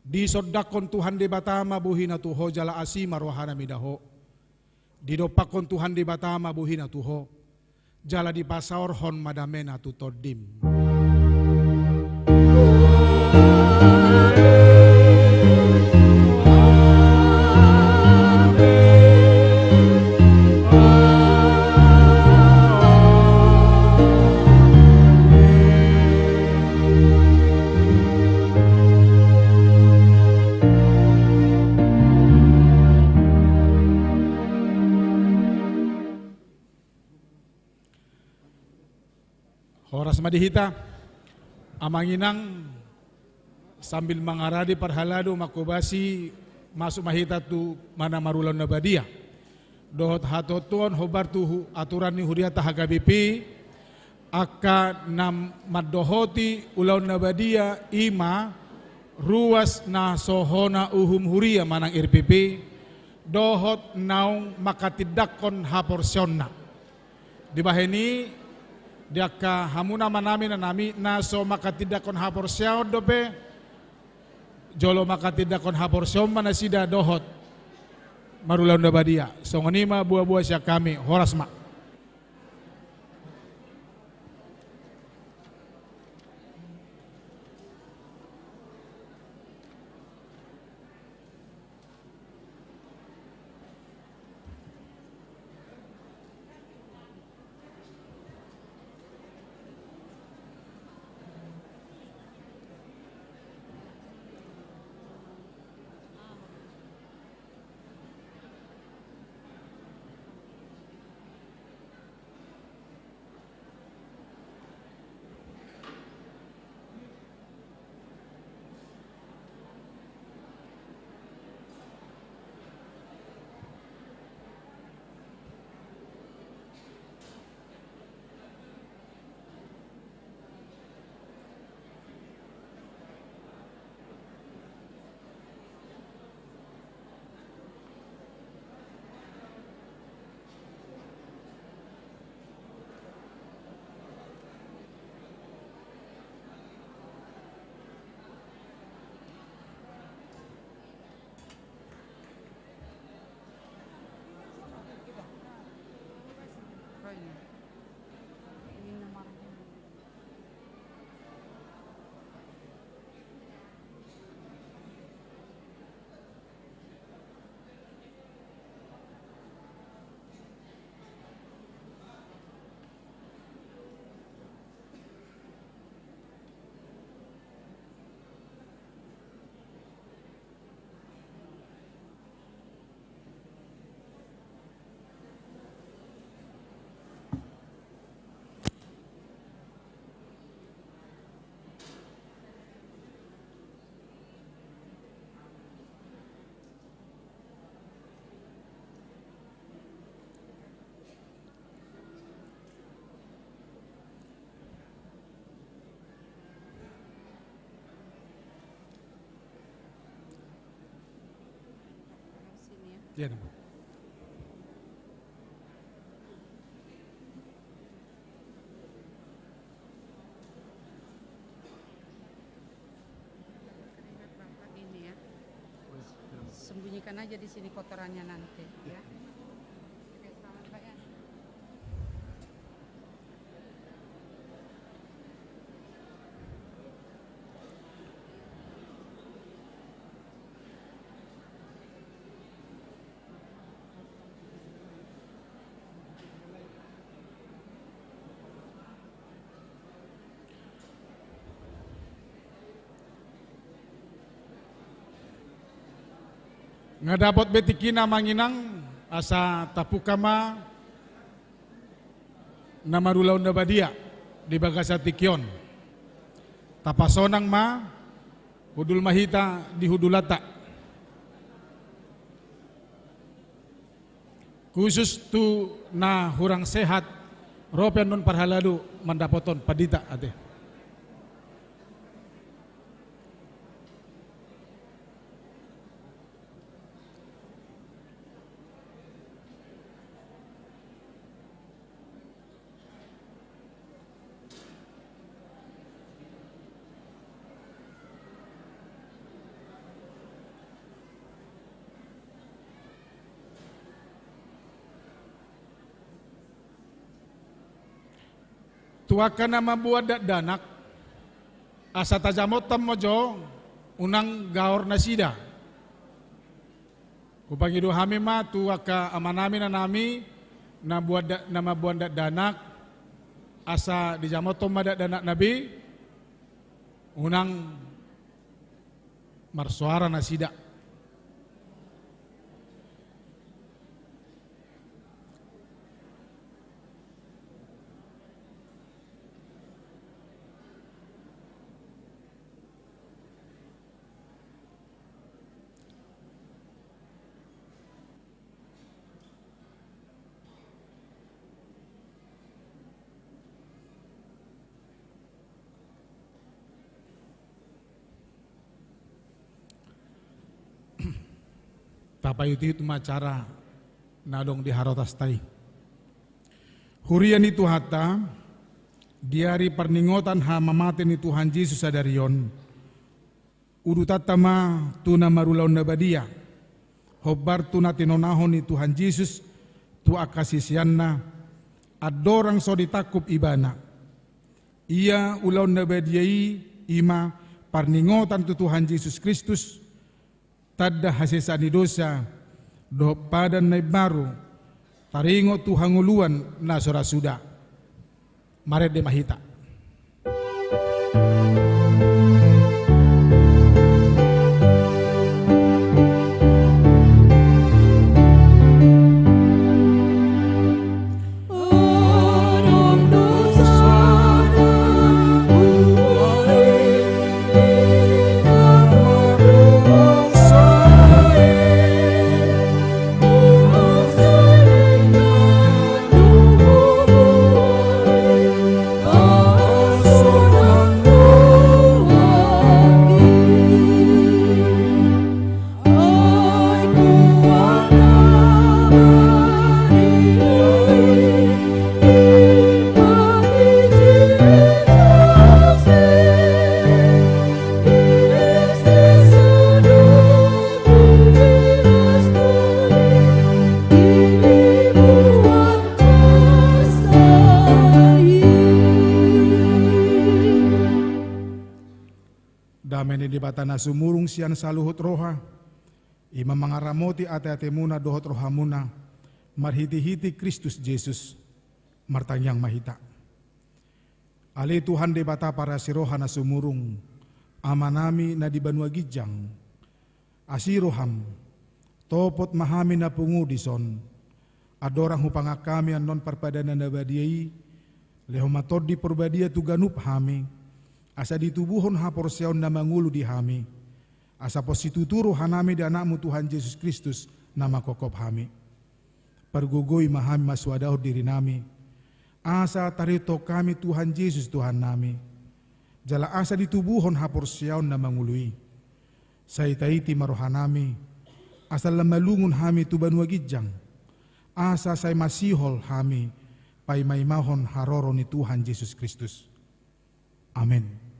di sodakon Tuhan de batama buhina tuho jala asima rohana midaho, di dopakon Tuhan de batama buhina tuho, jala di pasaor hon madamena tu todim. Amen. Horas madihita amanginang sambil mengaradi parhaladu makubasi masuk mahita tu mana marulan nabadia. Dohot hatotuan hobar tu aturan ni huriata hagabipi aka nam madohoti ulaun nabadia ima ruas na sohona uhum huria manang RPP dohot naung makatidakon haporsyonna di baheni diaka hamuna manami na nami naso makatidakon haporsyon dope jolo makatidakon haporsyon manasida dohot marulaun nabadia songonima buah-buah siya kami horas mak. Ya, ini ya, sembunyikan aja di sini kotorannya nanti ya. Oke, selamat Pak ya. ngadapot betikina manginang asa tapukama namarulaun nabadia di bagasa tikyon tapasonang ma hudul mahita di hudulata khusus tu na hurang sehat ropen non parhaladu mandapoton padita ate. Tuaka nama buat danak asa tajamotam mojo unang gaor nasida kupangidu hami ma tuaka amanami na nami na buat nama buat danak asa dijamotom madak danak nabi unang marsuara nasida. Tapi itu macara nadong di harotas tai. Hurian itu hata diari perningotan ha mamaten itu Tuhan Yesus adarion. Udu tatama tuna marulaun nabadia. Hobar tuna tinonahon ni Tuhan Yesus tu akasisianna adorang so ditakup ibana. Ia ulaun nabadiai ima parningotan tu Tuhan Yesus Kristus tadda hasesani dosa do padan na baru taringo tu hanguluan na sorasuda maret de mahita. Batana sumurung sian saluhut roha ima mangaramoti ate-ate muna dohot rohamuna marhiti-hiti Kristus Yesus martanyang mahita. Ali Tuhan de bata para siroha na sumurung amanami na di banua gijang asiroham topot mahami na pungudison adorang hupanga kami an non parpadana na badiai lehomatod di perbadia tuganup hami asa ditubuhon hapor siaon na mangulu di hami. Asa posituturo hanami di anakmu Tuhan Yesus Kristus nama kokop hami. Pergugoi mahami maswadaw diri nami. Asa tarito kami Tuhan Yesus Tuhan nami. Jala asa ditubuhon hapor siaon na mangului. Saitaiti marohanami. Asa lamalungun hami tuban wagijang. Asa say masihol hami. Paimaymahon haroro ni Tuhan Yesus Kristus. Amin.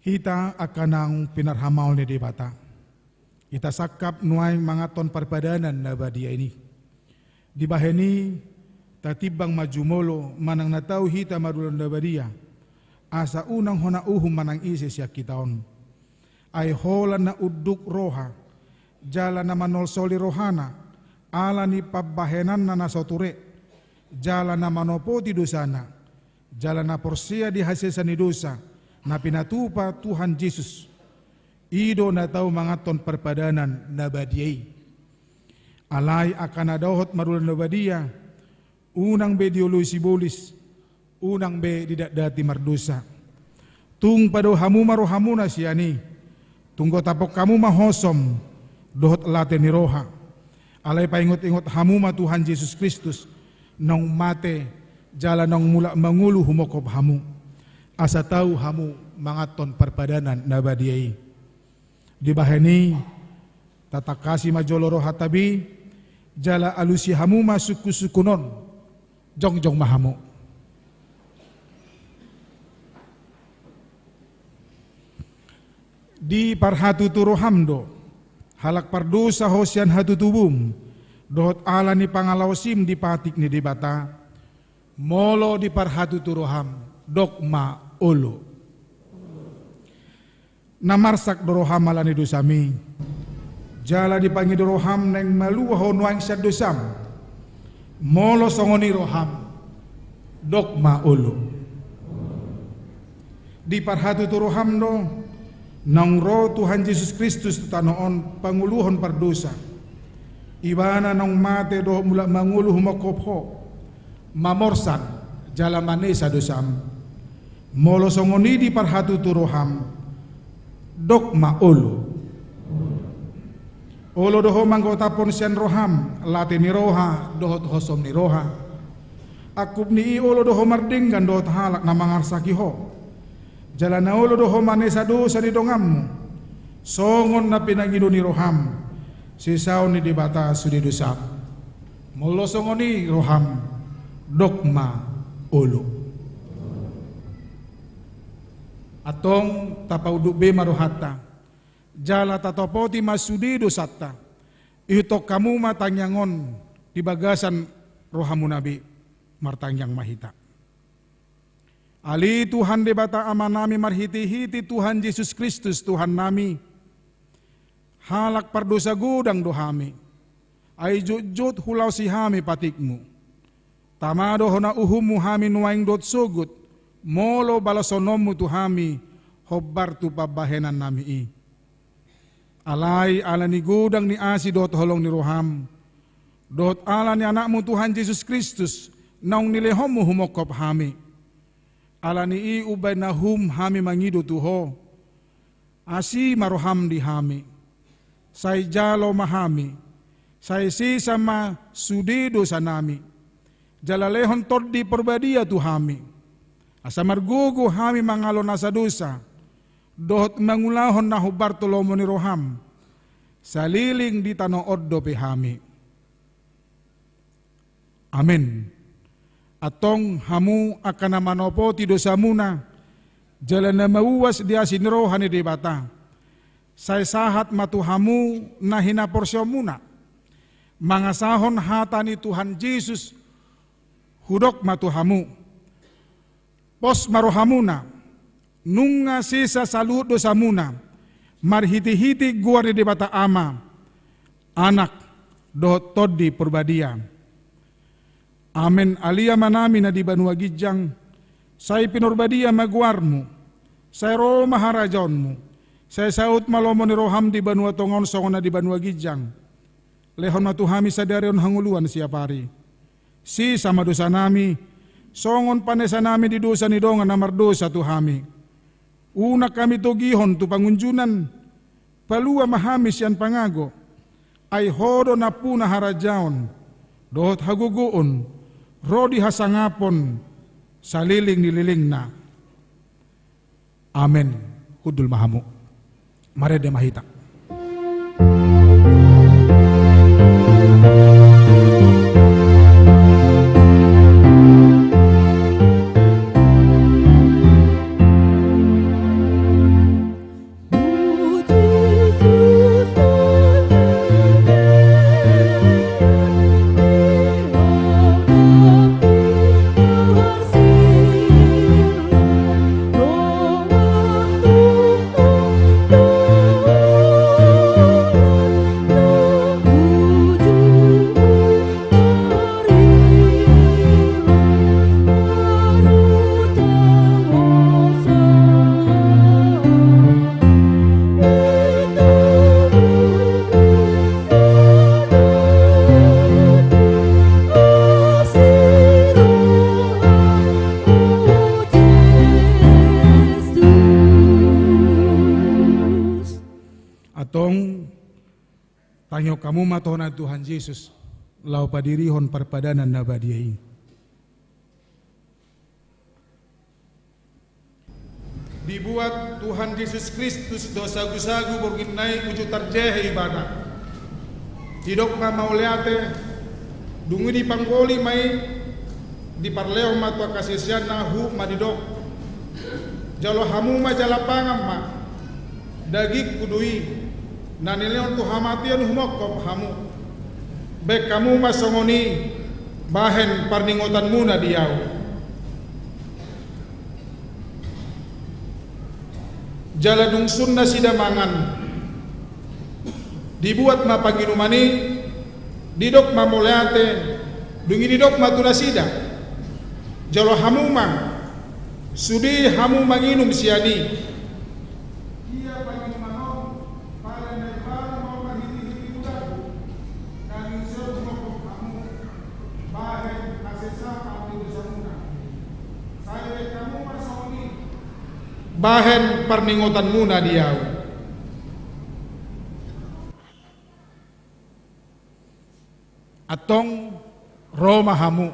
Kita akan ang pinarhamaw ni debata. Ita sakap nuay mga ton parpadanan na badia ini. Di baheni tatibang majumolo manang nataw hita marulan na badia. Asa unang honauhum manang isi siya kitaon. Ay holan na uduk roha. Jala na manolsoli rohana. Ala ni pabahenan na nasoture. Jala na manopoti dosana. Jala na porsia di hasesa ni dosa. Na pinatupa Tuhan Yesus ido na tau mangaton perpadanan na badiay alay akan adahot marulan na badia unang be diuluy sibulis unang be didak dati mardosa tung pado hamu marohamuna siyani tunggo tapok kamu mahosom dohot late ni roha alay paingot-ingot hamuma Tuhan Yesus Kristus nong mate jala nong mula mangulu humokop hamu asa tahu hamu mangaton perpadanan na badiai. Di bahani tatakasi majoloro hatabi jala alusi hamu masuku-sukunon jong-jong mahamu. Di parhatu turohamdo halak pardosa hosian hatu tubum dohot ala ni pangalawasim di patik ni dibata molo di parhatu turoham dokma olo namarsak doroham malani dosami jala dipangi doroham neng maluho nuang syad dosam molo songoni roham dokma olo di parhatu turoham do nang ro Tuhan Yesus Kristus tutanoon panguluhon pardosa ibana nang mate do mula manguluh makopho mamorsan jala manesa dosam molo songoni di parhatu turoham dokma olo doho manggota pon sian roham lati ni roha dohot hosom ni roha akub ni olo doho mardinggan dohot halak na mangarsaki ho jalana olo doho manesa dosa di dongammu songon na pinangido ni roham, sisaw ni dibata sudi dusap, molo songoni roham, dokma ulo. Atong tapaudube maruhata, jala tatopoti masudi dosatta, itok kamu matangyangon di bagasan rohamu nabi martangyang mahita. Ali Tuhan debata amanami marhiti-hiti Tuhan Yesus Kristus Tuhan nami. Halak pardosa gudang dohami. Ay jujut hulau sihami patikmu. Tamado hona uhumu hami nuaing dot sugut. Molo balasonomu tuhami. Hobbar tu pabahenan nami i. Alay ala ni gudang ni asi dot holong ni roham. Dot ala ni anakmu Tuhan Yesus Kristus. Naung nilehomu humokop hami. Alani i ubay nahum hami mangido tuho. Asi maroham di hami. Say jalo mahami. Say sisama sudido sanami. Jalalehon todi perbadia tu hami. Asa margugu hami mangalo nasa dosa. Dohot mangulahon na hubar tulomo ni roham. Saliling di tanood do hami. Amin. Atong hamu akan manopo ti dosa muna jalan na mauwas dia sinrohan ni debata say sahat matu hamu na hinaporsyo muna mangasahon hata ni Tuhan Yesus hudok matu hamu pos marohamuna nunga sisa salut dosa muna marhiti-hiti gua ni debata ama anak dohot todi perbadia. Amen alia manami na di Banua Gijang, say pinurbadia maguarmu, say ro maharajonmu, say saut malomo ni roham di Banua Tongon songon na di Banua Gijang, lehon matuhami sadarion hanguluan siap hari. Si sama dosa nami, songon panesa nami di dosa ni dongan namar dosa tuhami. Una kami togihon tu pangunjunan, palua mahamis yan pangago, ay hodo na puna harajaon, dohot haguguon, rodi hasangapon saliling nililing na. Amen. Hudul mahamu. Marede mahita. Tangyo kamu matohna Tuhan Yesus lau padirihon perpadanan nabadiai. Dibuat Tuhan Yesus Kristus dosa gusagu borginai uju tarjehe ibadah. Hidok na mauleate dungu di panggoli mai di parleo matwa kasisian nahu madidok. Jalo hamu ma jalapangam ma dagik kudui. Nanileon tu hamatian humokop hamu. Bek kamu masongoni bahen parningotan muna diau. Jaladung sunna sidamangan. Dibuat ma paginumani didok ma moleate dungi didok ma tunasida. Jalo hamu ma sudi hamu manginum siani. Bahen parningotan muna diau. Atong Roma hamu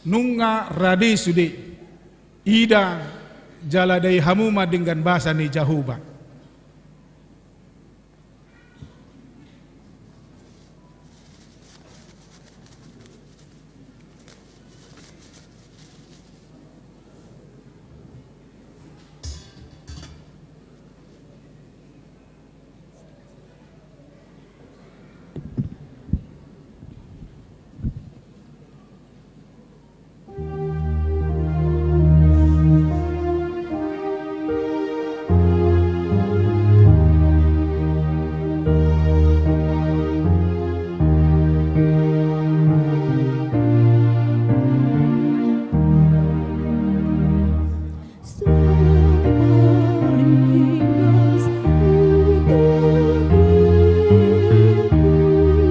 nunga radi sudi ida jaladai hamu madinggan basa ni jahuba. Somalingas untuk dirimu.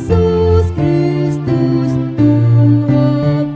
Yesus Kristus Tuhan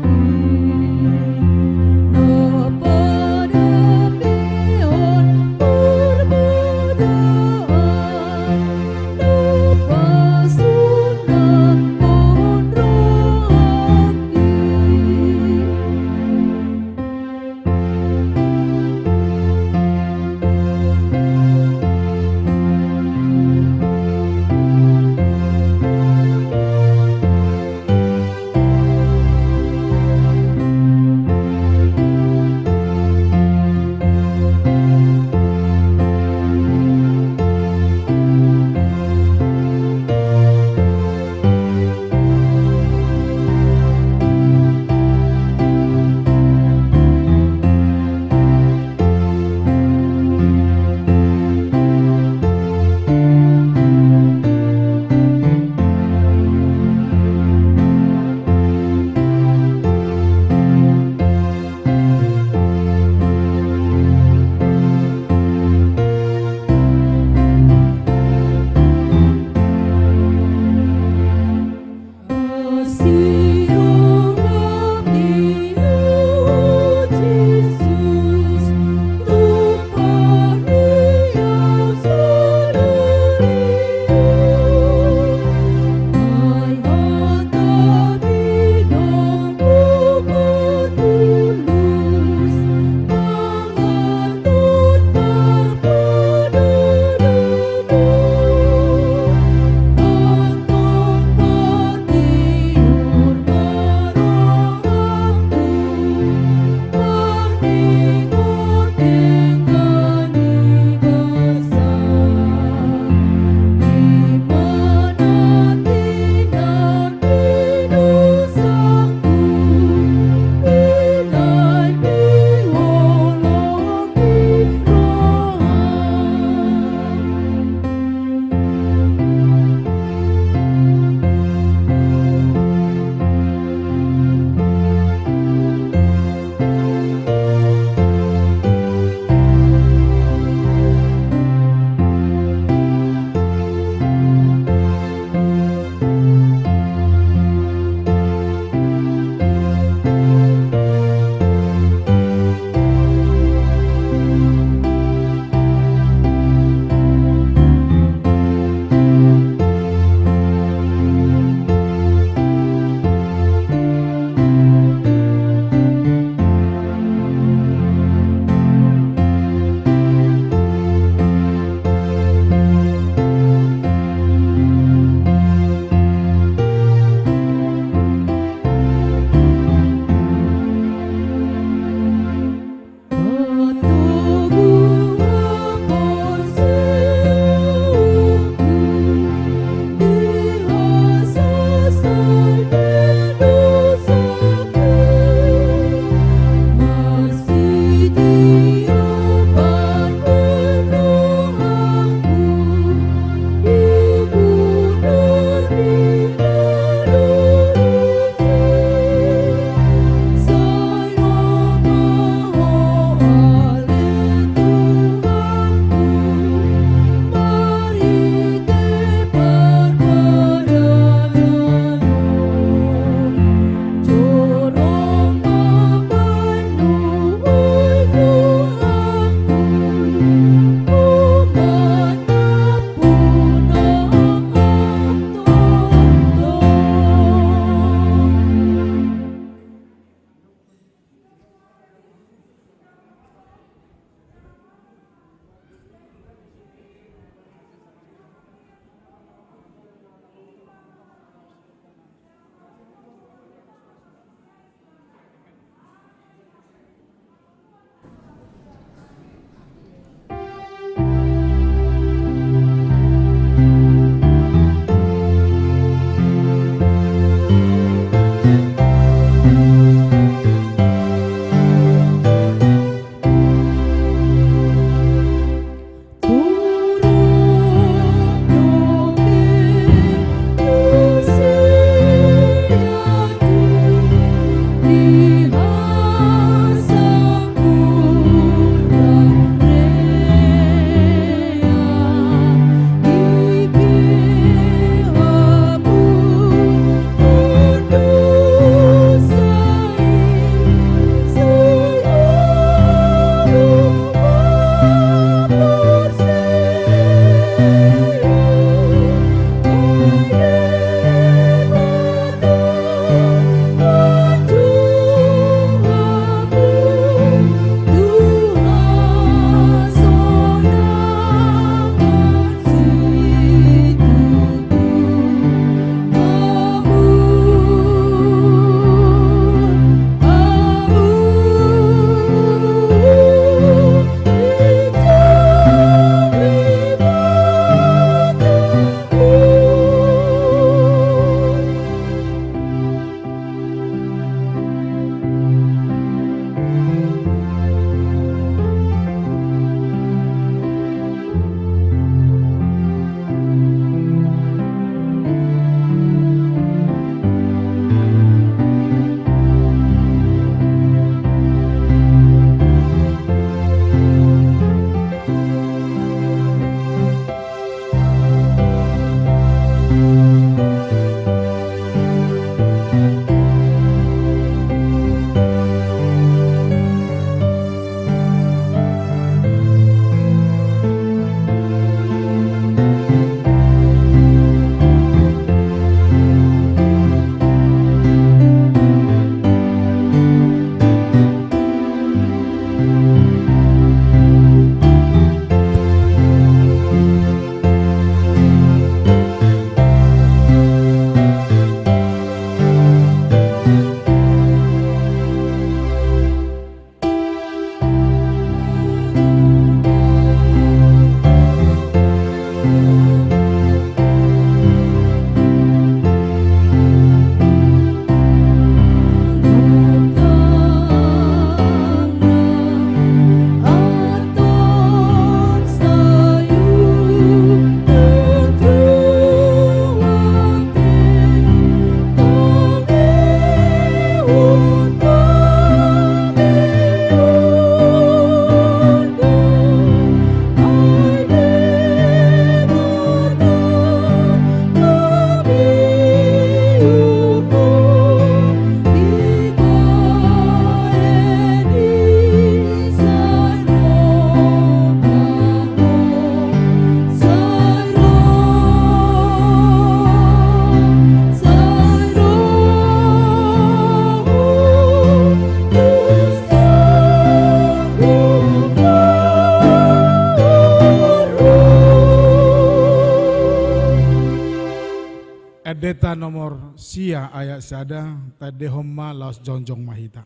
Pendeta nomor sia ayat sada tade homma laos jonjong mahita.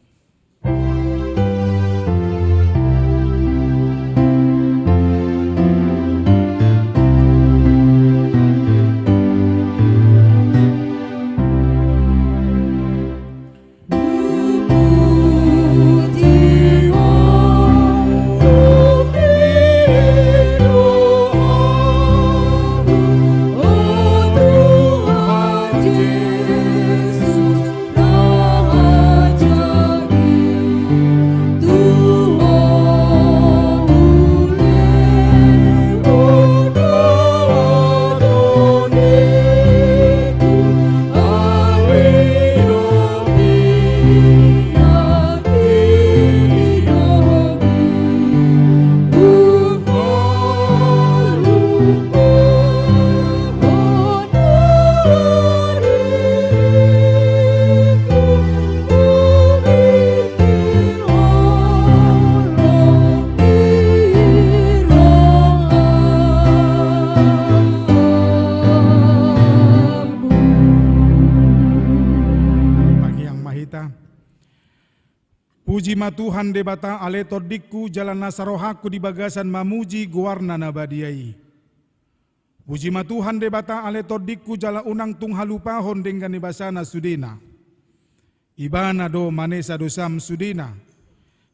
Puji ma Tuhan debata ale todikku jalan nasarohaku di bagasan mamuji guarna nabadiai. Puji ma Tuhan debata ale todikku jalan unang tung halupahon dengan ibasana sudina. Ibana do manesa dosam sudina.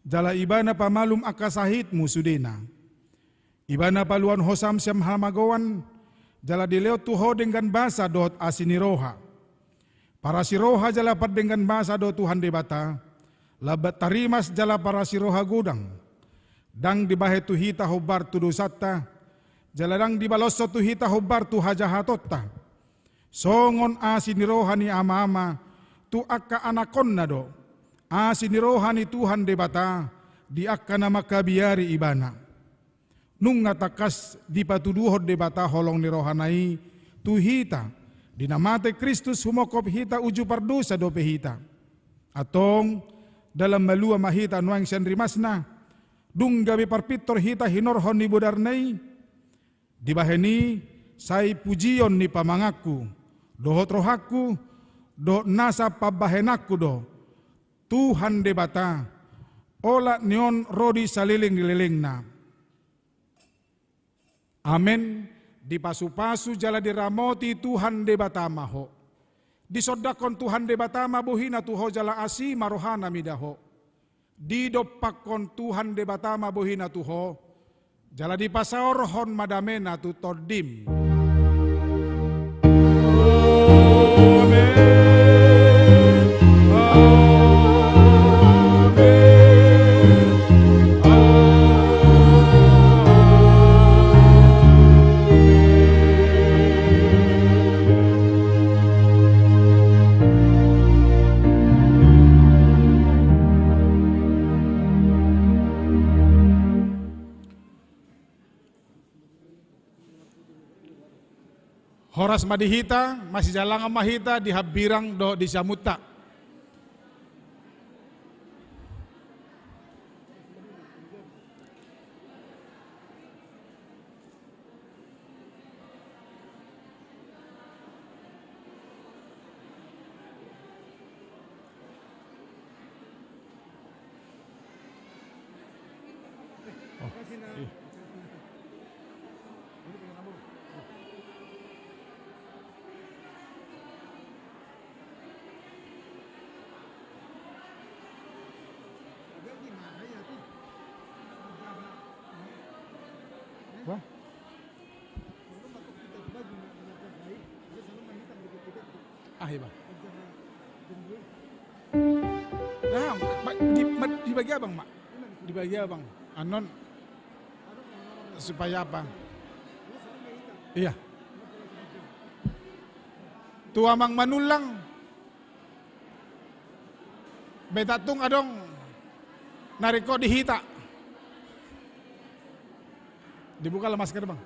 Jala ibana pamalum akasahitmu sudina. Ibana paluan hosam siam hamagowan. Jala dileo tuho dengan basa dot asiniroha. Para siroha jala pad dengan basa do Tuhan debata. Labat tarimas jala para siroha gudang. Dang dibahe tuhita hobar tu dosata. Jaladang dibaloso tuhita hobar tu hajahatotta. Songon asiniroha ni ama-ama. Tu akka anakon na do. Asiniroha ni Tuhan debata. Di akka na makabiari ibana. Nung ngatakas di patuduhod debata holong ni rohanai. Tuhita. Dinamate Kristus humokop hita uju pardusa do pehita. Atong dalam malua mahita nuang sandrimasna dung gabi parpitor hita hinorhon ni budarnai dibaheni sai pujion ni pamangaku dohot rohaku do nasa pabahenaku do Tuhan debata ola nion rodi saliling dililingna. Amen. Di pasu-pasu jala diramoti Tuhan debata maho. Disodakon Tuhan debatama buhina tuho jala asi marohana midaho. Didopakon Tuhan debatama buhina tuho jala di pasaorhon madamena tu todim. Amen. Horas madihita, masih jalangan mahita di habirang do di samuta. Iba. Nah, dibagi abang mak, dibagi abang. Anon supaya apa? Iya. Tua mang manulang. Betatung adong nariko dihita. Dibuka lah masker bang.